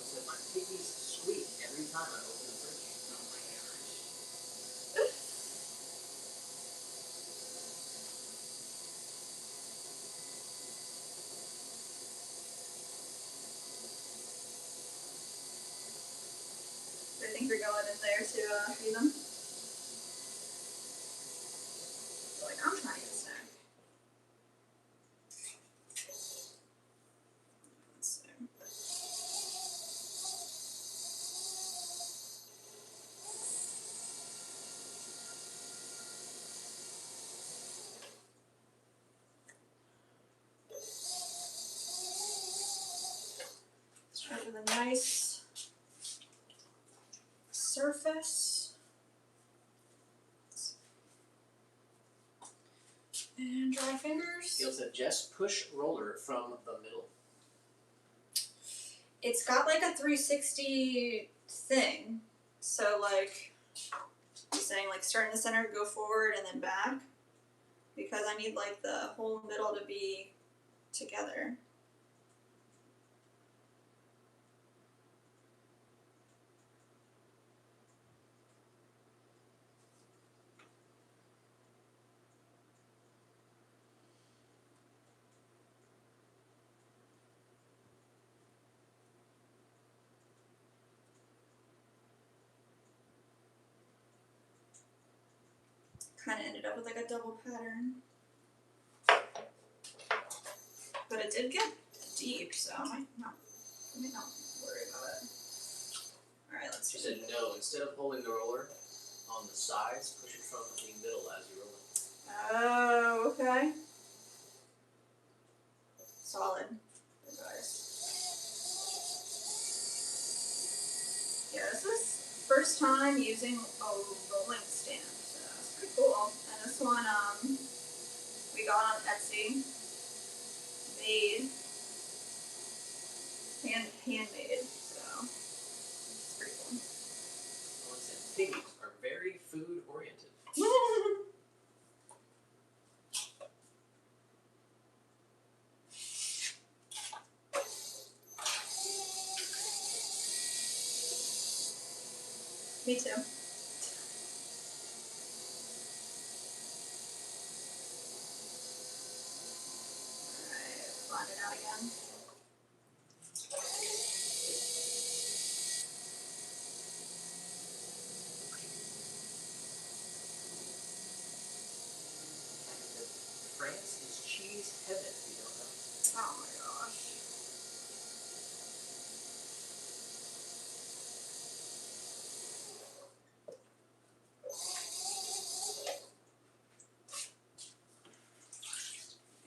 said my piggies squeak every time I open the fridge. oh my gosh. I think you're going in there to feed them. They're like, I'm trying to get a snack. Let's see. Start with a nice surface. And dry fingers. Gil said just push roller from the middle. it's got like a 360 thing. So like I'm saying like start in the center, go forward and then back. Because I need like the whole middle to be together. Kind of ended up with like a double pattern. But it did get deep, so I might not worry about it. Alright, let's She see. said no. Instead of holding the roller on the sides, push it from the middle as you roll it. Oh, okay. Solid advice. Yeah, this is first time using a rolling stamp, so it's pretty cool. And this one, we got on Etsy, made, handmade, so it's pretty cool. Someone said piggies are very food oriented. Me too. Alright, blend it out again. France is cheese heaven, if you don't know. Oh my gosh.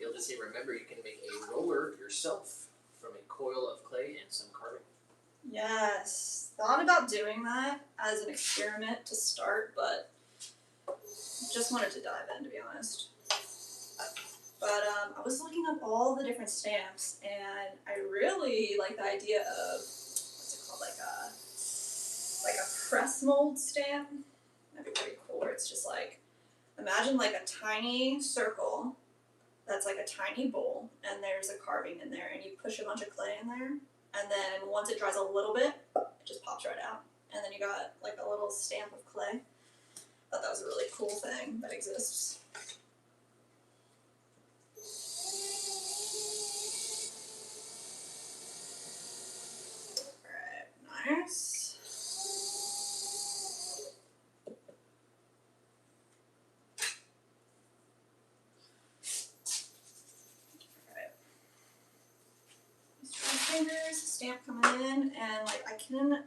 You'll just say, remember, you can make a roller yourself from a coil of clay and some carving. Yes. Thought about doing that as an experiment to start, but just wanted to dive in, to be honest. But I was looking up all the different stamps, and I really like the idea of what's it called, like a press mold stamp. That'd be pretty cool. Where it's just like, imagine like a tiny circle that's like a tiny bowl, and there's a carving in there, and you push a bunch of clay in there, and then once it dries a little bit, it just pops right out, and then you got like a little stamp of clay. Thought that was a really cool thing that exists. Alright, nice. Alright. These fingers, stamp coming in, and like I can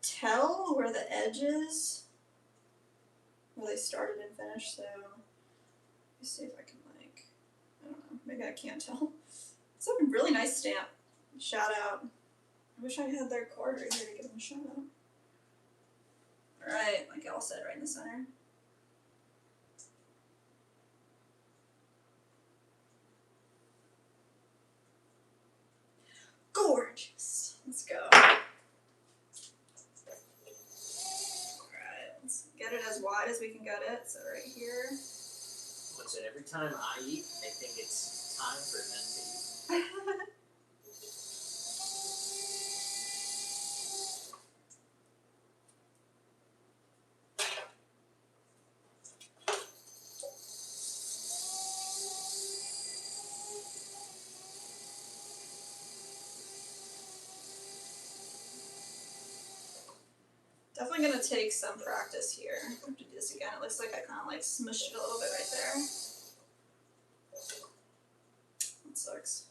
tell where the edges, where they started and finished, so let me see if I can like, I don't know, maybe I can't tell. It's a really nice stamp. Shout out. I wish I had their card right here to give them a shout out. Alright, like y'all said, right in the center. Gorgeous. Let's go. Alright, let's get it as wide as we can get it. So right here. Someone said, every time I eat, I think it's time for them to eat. Definitely gonna take some practice here. I have to do this again. It looks like I kind of like smushed it a little bit right there. That sucks.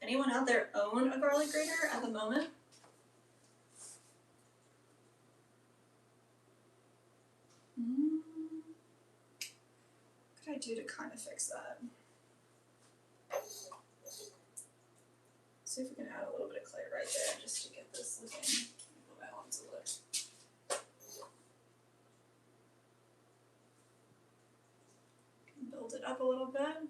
Anyone out there own a garlic grater at the moment? What could I do to kind of fix that? See if we can add a little bit of clay right there just to get this looking the way I want it to look. Build it up a little bit.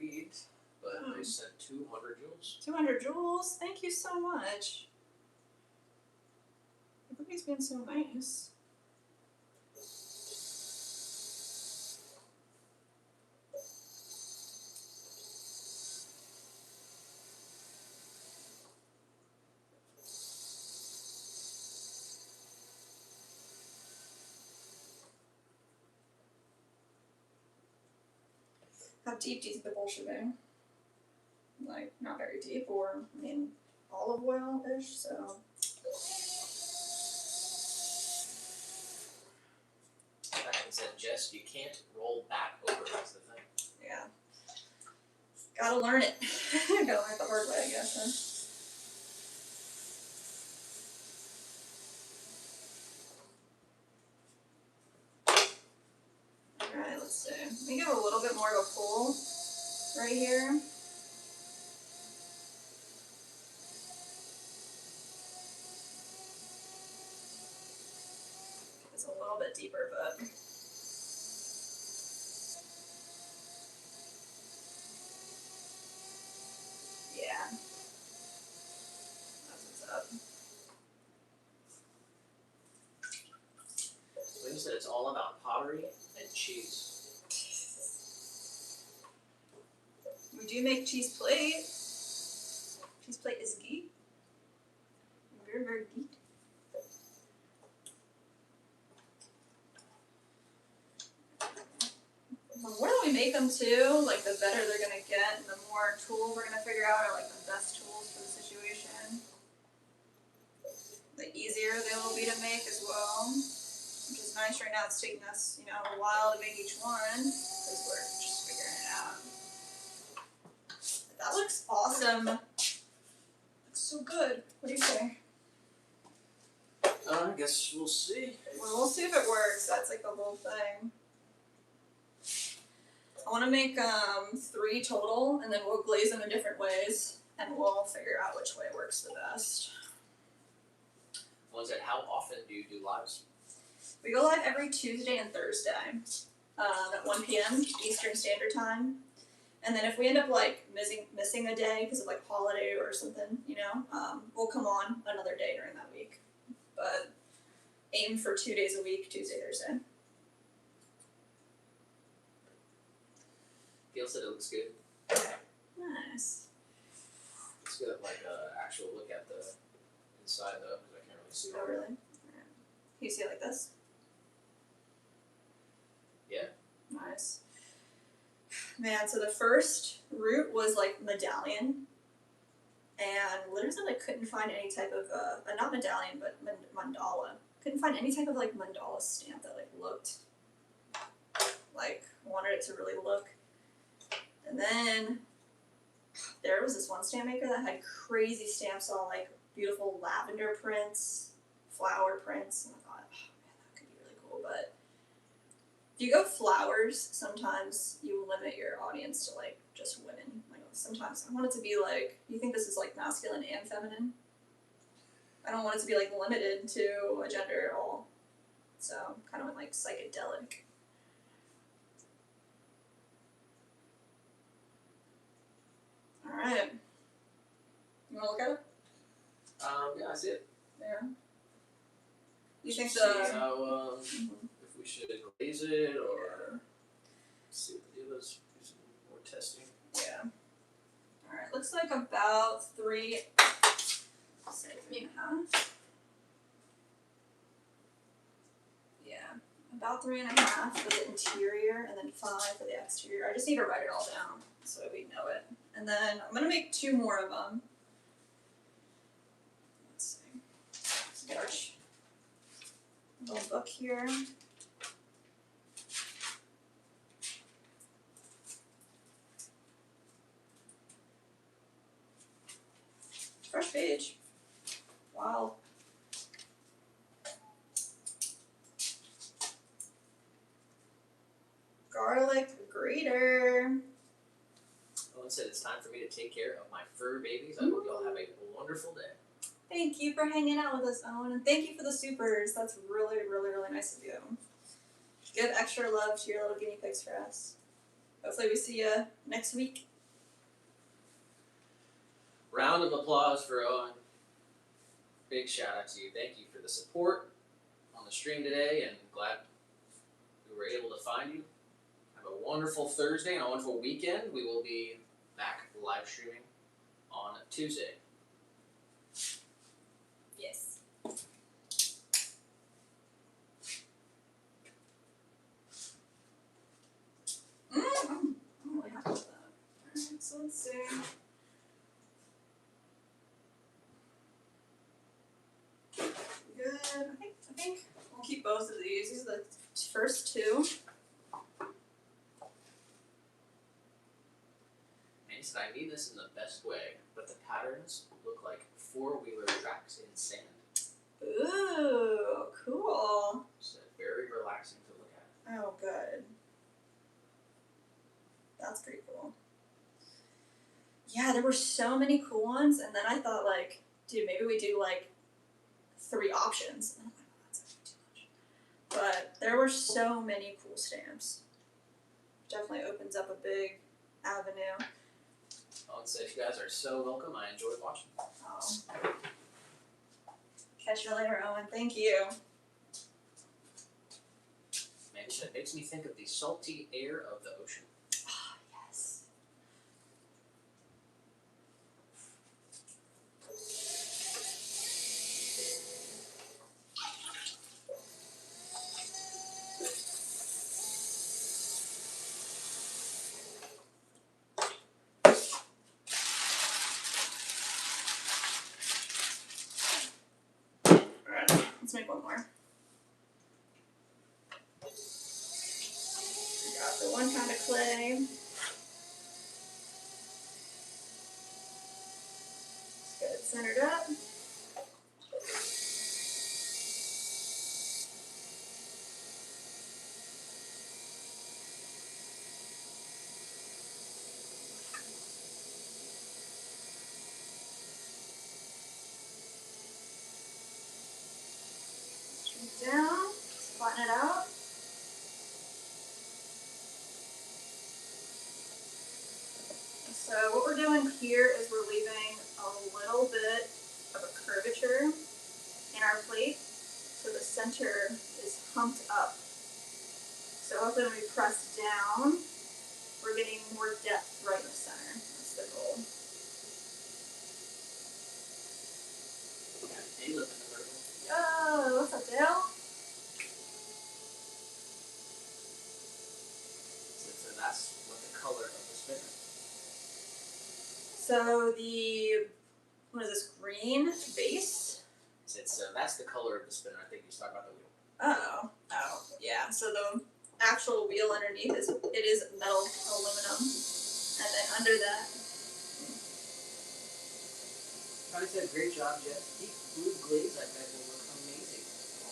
read, but they sent 200 joules. 200 joules. Thank you so much. Everybody's being so nice. How deep do you think the bowl should be? Like, not very deep, or, I mean, olive oil-ish, so. That being said, Jess, you can't roll back over, that's the thing. Yeah. Gotta learn it. Gotta learn it the hard way, I guess, huh? Alright, let's see. Let me give a little bit more of a pull right here. It's a little bit deeper, but yeah. That's what's up. William said it's all about pottery and cheese. We do make cheese plate. Cheese plate is geek. Very, very geek. The more that we make them too, like the better they're gonna get, and the more tools we're gonna figure out are like the best tools for the situation. The easier they will be to make as well, which is nice. Right now it's taking us, a while to make each one because we're just figuring it out. But that looks awesome. Looks so good. What do you think? I guess we'll see. Well, we'll see if it works. That's like the whole thing. I want to make 3 total, and then we'll glaze them in different ways, and we'll figure out which way works the best. Was it how often do you do lives? We go live every Tuesday and Thursday at 1 p.m. Eastern Standard Time. And then if we end up like missing a day because of like holiday or something, we'll come on another day during that week. But aim for 2 days a week, Tuesday, Thursday. Gail said it looks good. Nice. Let's get like an actual look at the inside though, because I can't really see Oh, it. really? Alright. Can you see it like this? Yeah. Nice. Man, so the first route was like medallion. And literally I couldn't find any type of, not medallion, but mandala. Couldn't find any type of like mandala stamp that like looked like, wanted it to really look. And then there was this one stamp maker that had crazy stamps on like beautiful lavender prints, flower prints, and I thought, oh man, that could be really cool. But if you go flowers, sometimes you limit your audience to like just women. Like sometimes I want it to be like, you think this is like masculine and feminine? I don't want it to be like limited to a gender at all. So kind of went like psychedelic. Alright. You wanna look at it? Yeah, I see it. Yeah. You think See the how if we should glaze it or see what the deal is. Do some more testing. yeah. Alright, looks like about 3 say 3.5. Yeah. About 3.5 for the interior and then 5 for the exterior. I just need to write it all down so we know it. And then I'm gonna make 2 more of them. Let's see. Let's get our little book here. Fresh page. Wow. Garlic grater. Owen said it's time for me to take care of my fur babies. I hope y'all have a wonderful day. Thank you for hanging out with us, Owen, and thank you for the supers. That's really, really, really nice of you. Give extra love to your little guinea pigs for us. Hopefully we see you next week. Round of applause for Owen. Big shout out to you. Thank you for the support on the stream today, and glad we were able to find you. Have a wonderful Thursday and a wonderful weekend. We will be back live streaming on Tuesday. Yes. I'm really happy with that. Alright, so let's see. Good. I think we'll keep both of these. These are the first two. Man, he said, I mean this in the best way, but the patterns look like four-wheeler tracks in sand. Ooh, cool. So very relaxing to look at. Oh, good. That's pretty cool. Yeah, there were so many cool ones, and then I thought, like, dude, maybe we do, like, 3 options. And I'm like, oh, that's actually too much. But there were so many cool stamps. Definitely opens up a big avenue. Owen says, you guys are so welcome. I enjoyed watching. Oh. Catch you later, Owen. Thank you. Man, it makes me think of the salty air of the ocean. Ah, yes. Alright, let's make one more. Got the one pound of clay. Let's get it centered up. Straight down, flatten it out. So what we're doing here is we're leaving a little bit of a curvature in our plate so the center is humped up. So hopefully when we press down, we're getting more depth right in the center. That's the goal. Yeah, they live in the vertical. Oh, what's up, Dale? So that's what the color of the spinner. So the, what is this, green base? So that's the color of the spinner. I think you talking about the wheel. Oh, yeah. So the actual wheel underneath it is metal aluminum, and then under that. Probably said great job, Jeff. Deep blue glaze, I bet will look amazing.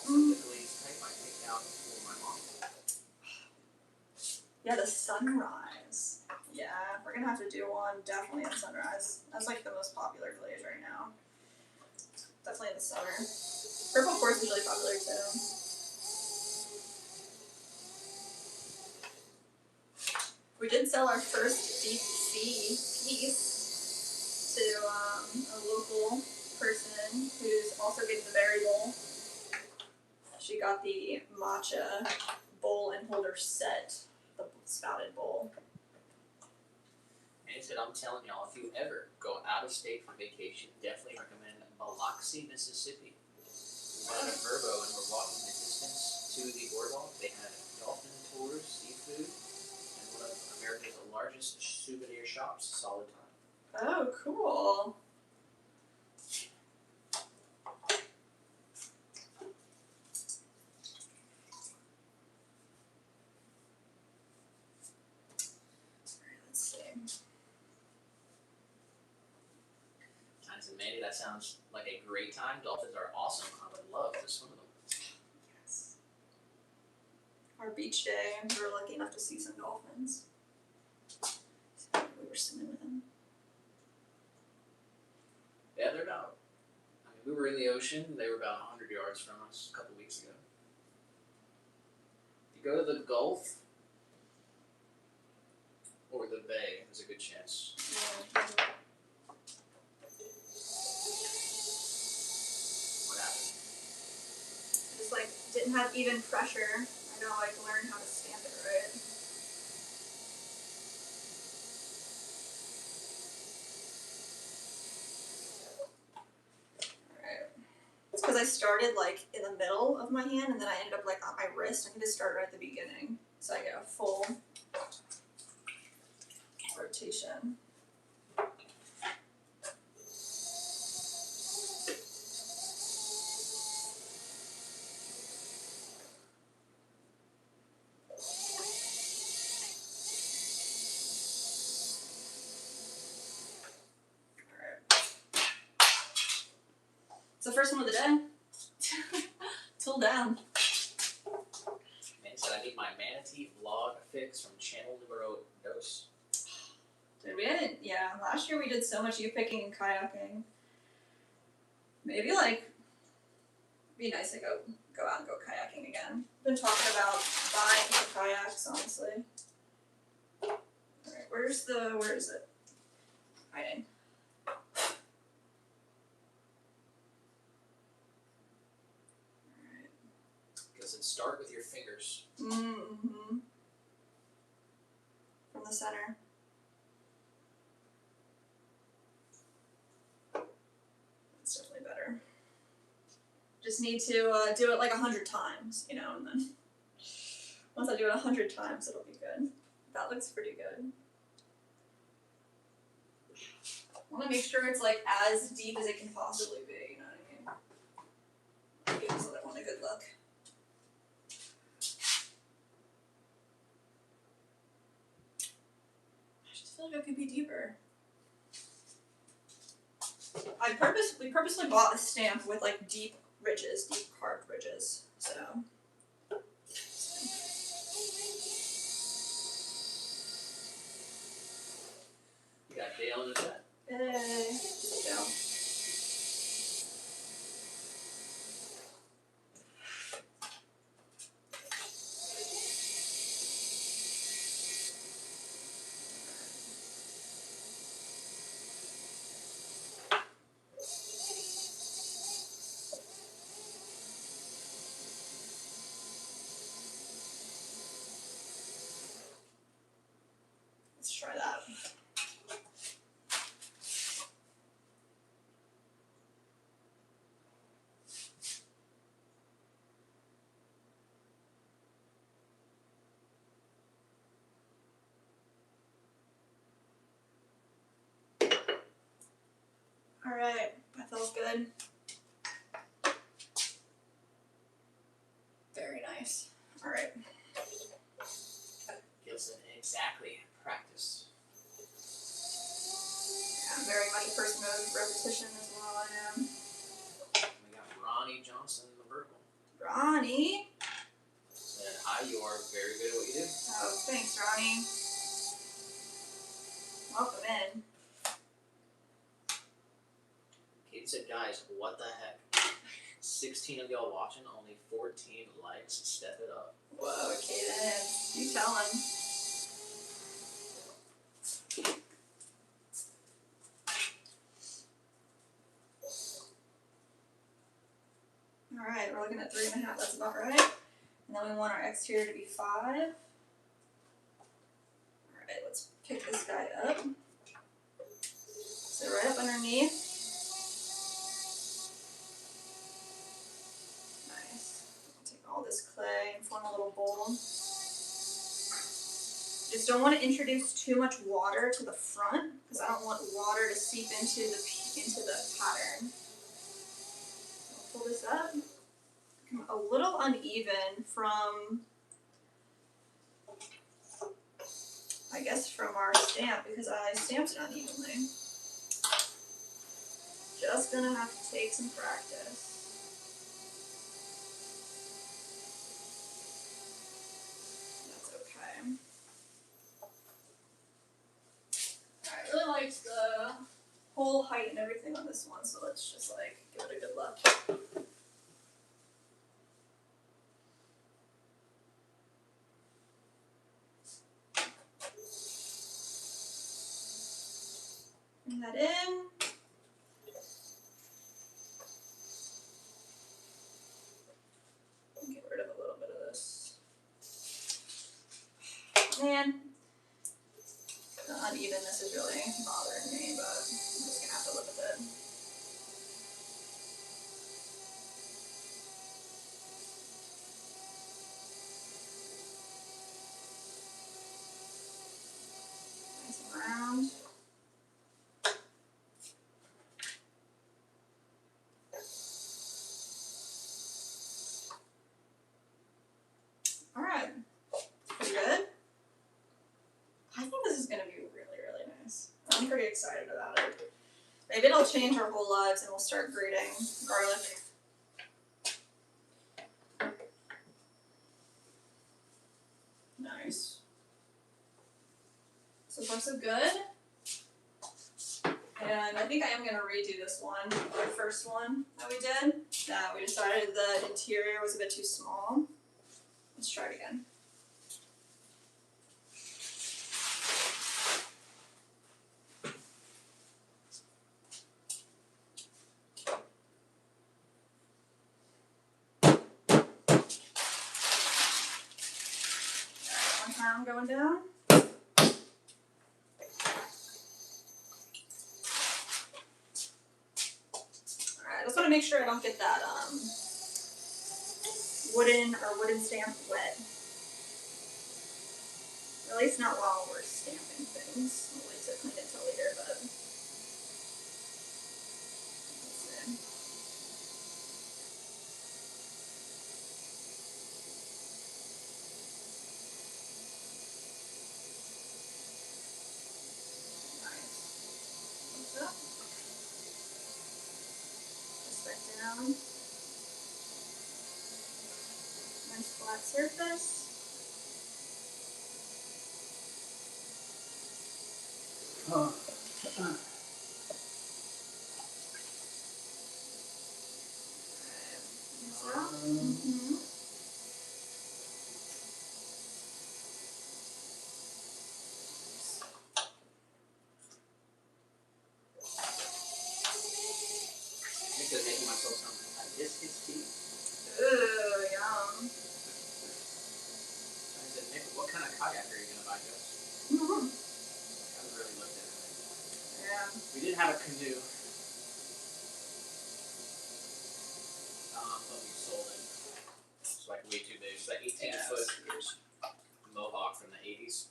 Also the glaze type I picked out for my mom. Yeah, the sunrise. Yeah, we're gonna have to do one definitely in sunrise. That's like the most popular glaze right now. Definitely in the summer. Purple quartz is really popular too. We did sell our first deep sea piece to a local person who's also getting the berry bowl. She got the matcha bowl and holder set, the spouted bowl. And he said, I'm telling y'all, if you ever go out of state for vacation, definitely recommend Biloxi, Mississippi. We went to Verbo and we're walking the distance to the boardwalk. They had dolphin tours, seafood, and one of America's largest souvenir shops. Solid time. Oh, cool. Let's see. I said, Mandy, that sounds like a great time. Dolphins are awesome. I would love to swim with them. Yes. Our beach day, we were lucky enough to see some dolphins. So we were swimming with them. Yeah, they're about, I mean, we were in the ocean. They were about 100 yards from us a couple weeks ago. If you go to the Gulf or the Bay, there's a good chance. Yeah. didn't have even pressure. I gotta like learn how to stamp it right. Alright. It's because I started like in the middle of my hand and then I ended up like on my wrist. I need to start right at the beginning so I get a full rotation. It's the first one of the day. Till down. Man said I need my manatee vlog fix from channel numero dos. Dude, we hadn't, yeah, last year we did so much U-picking and kayaking. Maybe like, be nice to go out and go kayaking again. Been talking about buying the kayaks, honestly. Alright, where is it? Hiding. Because it start with your fingers. Mm-hmm. From the center. That's definitely better. Just need to do it like 100 times, you know, and then once I do it 100 times, it'll be good. That looks pretty good. I want to make sure it's like as deep as it can possibly be, you know what I mean? It gives everyone a good look. I just feel like it could be deeper. We purposely bought a stamp with like deep ridges, deep carved ridges, so. You got Dale in the chat. Hey, go. Let's try that. Alright, that feels good. Very nice. Alright. Gilson, exactly. Practice. Yeah, I'm very much a person of repetition as well, I am. We got Ronnie Johnson in the vertical. Ronnie! Said, hi, you are very good at what you do. Oh, thanks, Ronnie. Welcome in. Kate said, guys, what the heck? 16 of y'all watching, only 14 likes. Step it up. Whoa, Kaden. You tell him. Alright, we're looking at 3.5. That's about right. And then we want our exterior to be 5. Alright, let's pick this guy up. So right up underneath. Nice. Take all this clay and form a little bowl. Just don't want to introduce too much water to the front because I don't want water to seep into the pattern. So I'll pull this up. A little uneven from, I guess, from our stamp because I stamped it unevenly. Just gonna have to take some practice. That's okay. I really liked the whole height and everything on this one, so let's just like give it a good look. Bring that in. Get rid can. The unevenness is really bothering me, but I'm just gonna have to live with it. Nice and round. Alright. Pretty good. I think this is gonna be really, really nice. I'm pretty excited about it. Maybe it'll change our whole lives and we'll start grating garlic. Nice. So far so good. And I think I am gonna redo this one, the first one that we did. We decided the interior was a bit too small. Let's try it again. Alright, one time going down. Alright, I just want to make sure I don't get that wooden stamp wet. Or at least not while we're stamping things. I'll wait to clean it till later, but let's see. Nice. What's up? Just back down. Nice flat surface. Mm-hmm. I'm just making myself some hibiscus tea. Ooh, yum. I said, Nick, what kind of kayak are you gonna buy, Joe? Mm-hmm. I haven't really looked at it. Yeah. We did have a canoe, but we sold it. It's like way too big. It's like 18-foot Mohawk from the 80s.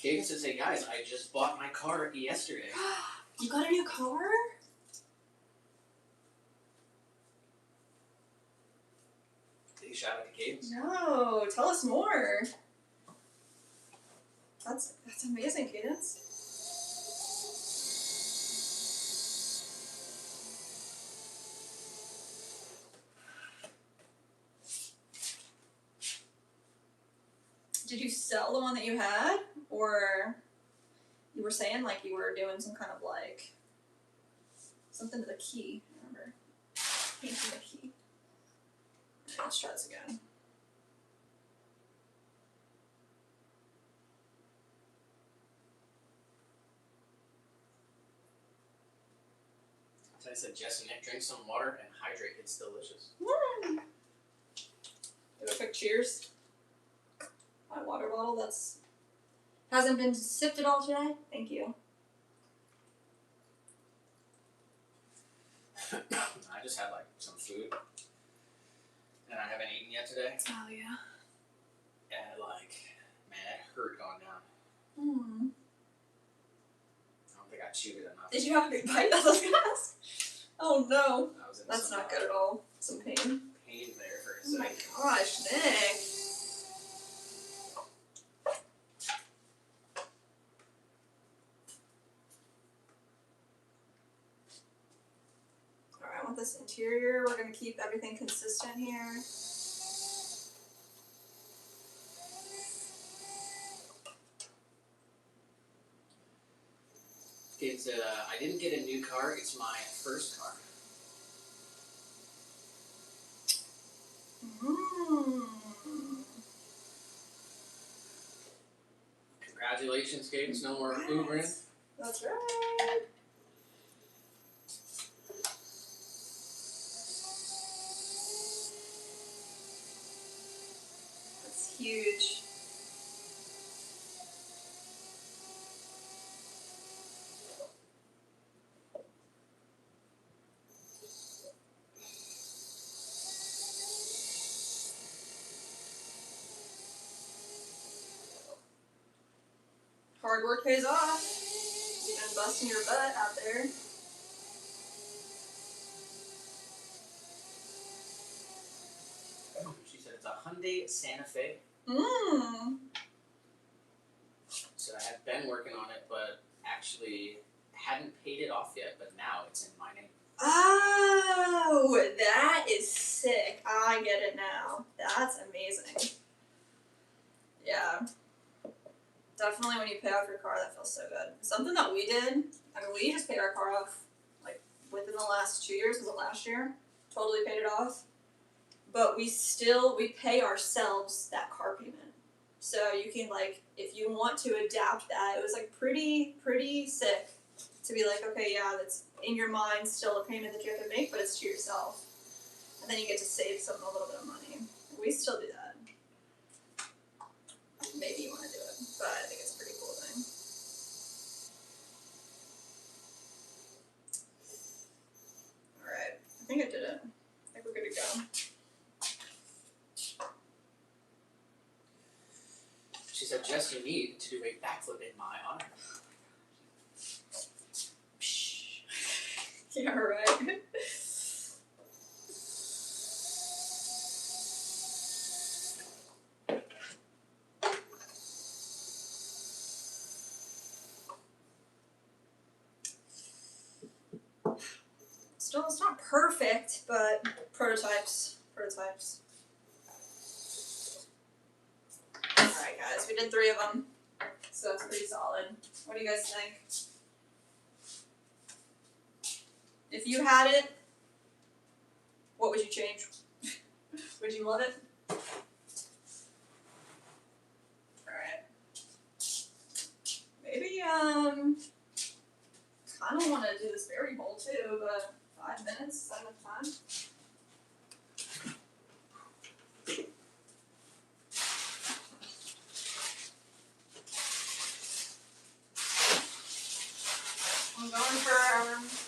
David says, "Hey guys, I just bought my car yesterday." You got a new car? Did he shout out to Cadence? No, tell us more. That's amazing, Cadence. Did you sell the one that you had, or you were saying like you were doing some kind of like something to the key? Remember, painting the key. Alright, let's try this again. So I said, Jess and Nick, drink some water and hydrate. It's delicious. Do a quick cheers. My water bottle that's hasn't been sipped at all today. Thank you. I just had like some food, and I haven't eaten yet today. Oh yeah. And like, man, it hurt going down. Hmm. I don't think I chewed it enough. Did you have a big bite? That's what I was gonna ask. Oh no. I was in That's some, not good at all. Some pain. pain there for a Oh my second. gosh, Nick. Alright, I want this interior. We're gonna keep everything consistent here. Kids, I didn't get a new car. It's my first car. Congratulations, Cadence. No more Ubering. That's right. huge. Hard work pays off. You've been busting your butt out there. She said it's a Hyundai Santa Fe. Mmm. So I have been working on it, but actually hadn't paid it off yet. But now it's in my name. Oh, that is sick. I get it now. That's amazing. Yeah. Definitely when you pay off your car, that feels so good. Something that we did, I mean, we just paid our car off, like, within the last 2 years. Was it last year? Totally paid it off. But we pay ourselves that car payment. So you can, like, if you want to adapt that, it was, like, pretty sick to be like, okay, yeah, that's in your mind still a payment that you have to make, but it's to yourself. And then you get to save a little bit of money. We still do that. Maybe you want to do it, but I think it's a pretty cool thing. Alright, I think I did it. I think we're good to go. She said, Jess, you need to do a backflip in my honor. Yeah, right. Still, it's not perfect, but prototypes. Alright guys, we did 3 of them, so that's pretty solid. What do you guys think? If you had it, what would you change? Would you love it? Alright. Maybe, kinda wanna do this berry bowl too, but 5 minutes, is that enough time? I'm going for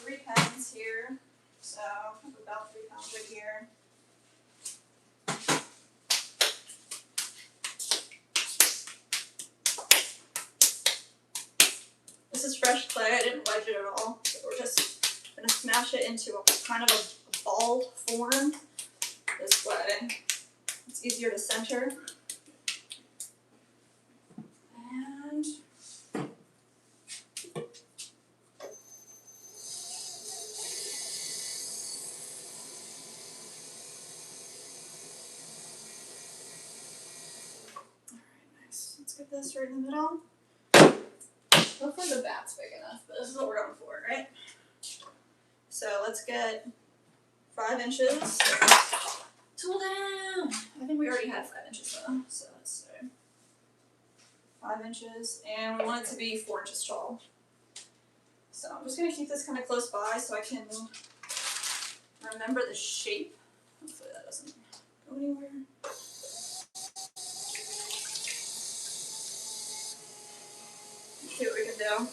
3 pounds here, so I have about 3 pounds right here. This is fresh clay, I didn't wedge it at all, so we're just gonna smash it into a kind of a ball form this way. It's easier to center. And let's get this right in the middle. Hopefully the bat's big enough, but this is what we're going for, right? So let's get 5 inches. Tool down! I think we already had 5 inches though, so let's see. 5 inches, and we want it to be 4 inches tall. So I'm just going to keep this kind of close by so I can remember the shape. Hopefully that doesn't go anywhere. See what we can do.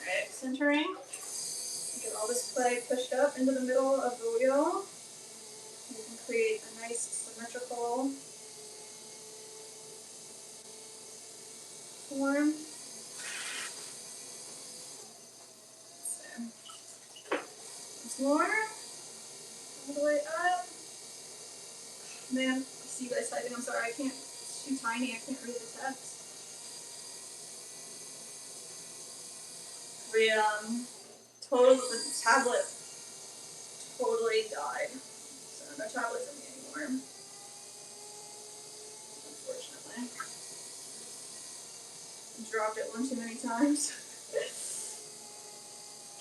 Alright, centering. Get all this clay pushed up into the middle of the wheel. You can create a nice symmetrical form. Once more. All the way up. Man, I see you guys typing. I'm sorry, I can't. It's too tiny. I can't read the text. The the tablet totally died. So no tablet for me anymore. Unfortunately. I dropped it one too many times.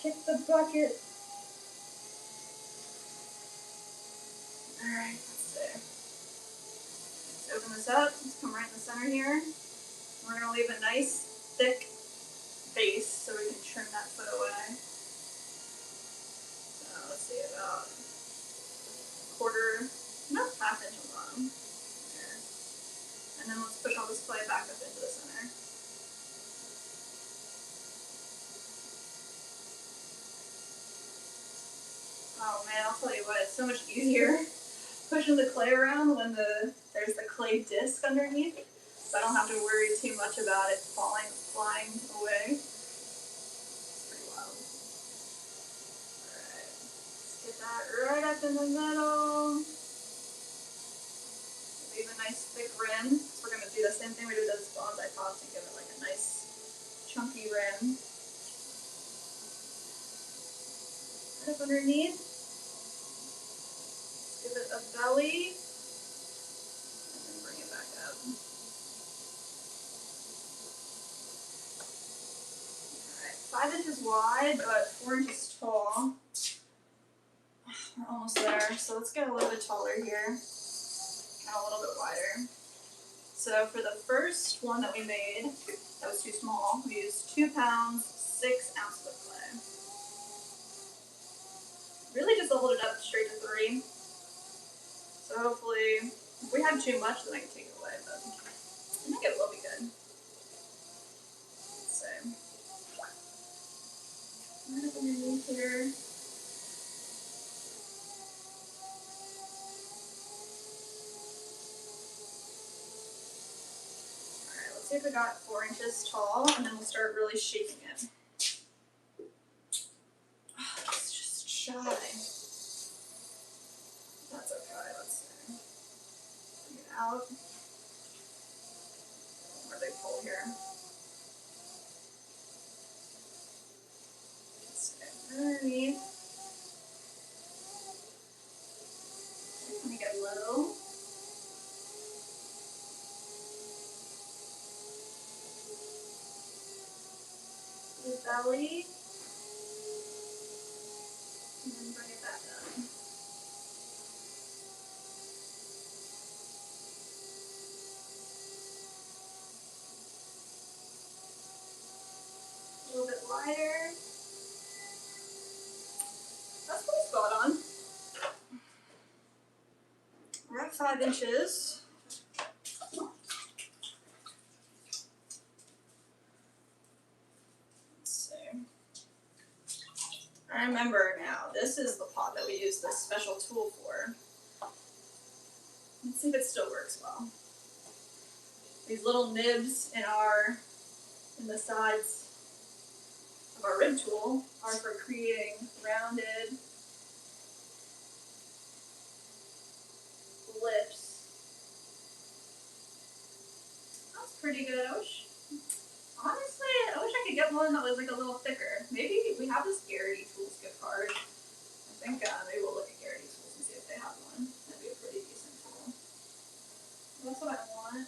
Kick the bucket. Alright, let's see. Let's open this up. Let's come right in the center here. We're going to leave a nice thick base so we can trim that foot away. So let's see, about half inch on the bottom. There. And then let's push all this clay back up into the center. Oh man, I'll tell you what, it's so much easier pushing the clay around when there's the clay disc underneath, so I don't have to worry too much about it flying away. It's pretty wild. Alright, let's get that right up in the middle. Leave a nice thick rim. So we're going to do the same thing we did with those bonsai pots and give it like a nice chunky rim. Right up underneath. Give it a belly, and then bring it back up. Alright, 5 inches wide, but 4 inches tall. We're almost there, so let's get a little bit taller here, and a little bit wider. So for the first one that we made, that was too small, we used 2 pounds, 6 ounces of clay. Really just leveled it up straight to 3. So hopefully, if we have too much, then I can take it away, but I think it will be good. Let's see. Right up underneath here. Alright, let's see if we got 4 inches tall, and then we'll start really shaking it. Oh, it's just shy. That's okay, let's see. Bring it out. One more big pull here. Let's see. Underneath. Let me get low. The belly. And then bring it back up. A little bit wider. That's pretty spot on. We're at 5 inches. Let's see. I remember now, this is the pot that we use this special tool for. Let's see if it still works well. These little nibs in the sides of our rib tool are for creating rounded lips. That's pretty good. Honestly, I wish I could get one that was like a little thicker. Maybe we have this Garrity Tools gift card. I think maybe we'll look at Garrity Tools and see if they have one. That'd be a pretty decent tool. That's what I want.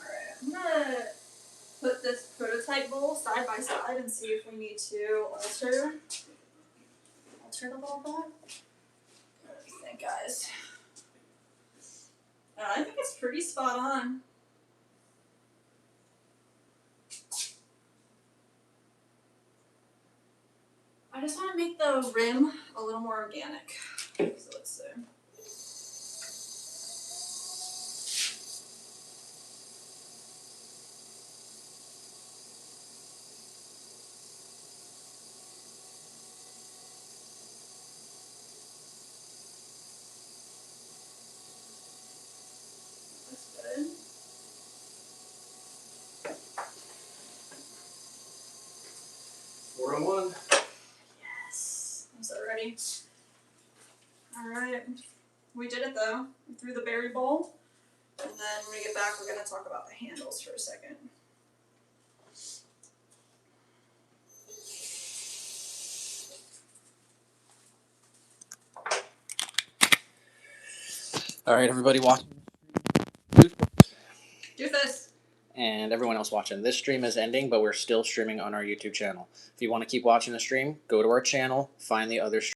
Alright, I'm gonna put this prototype bowl side by side and see if we need to alter it a little bit. What do you think, guys? I think it's pretty spot on. I just want to make the rim a little more organic. So let's see. That's good. Four on one. Yes. I'm so ready. Alright. We did it though. We threw the berry bowl. And then when we get back, we're going to talk about the handles for a second. All right, everybody watching. Do this. and everyone else watching. This stream is ending, but we're still streaming on our YouTube channel. If you want to keep watching the stream, go to our channel, find the other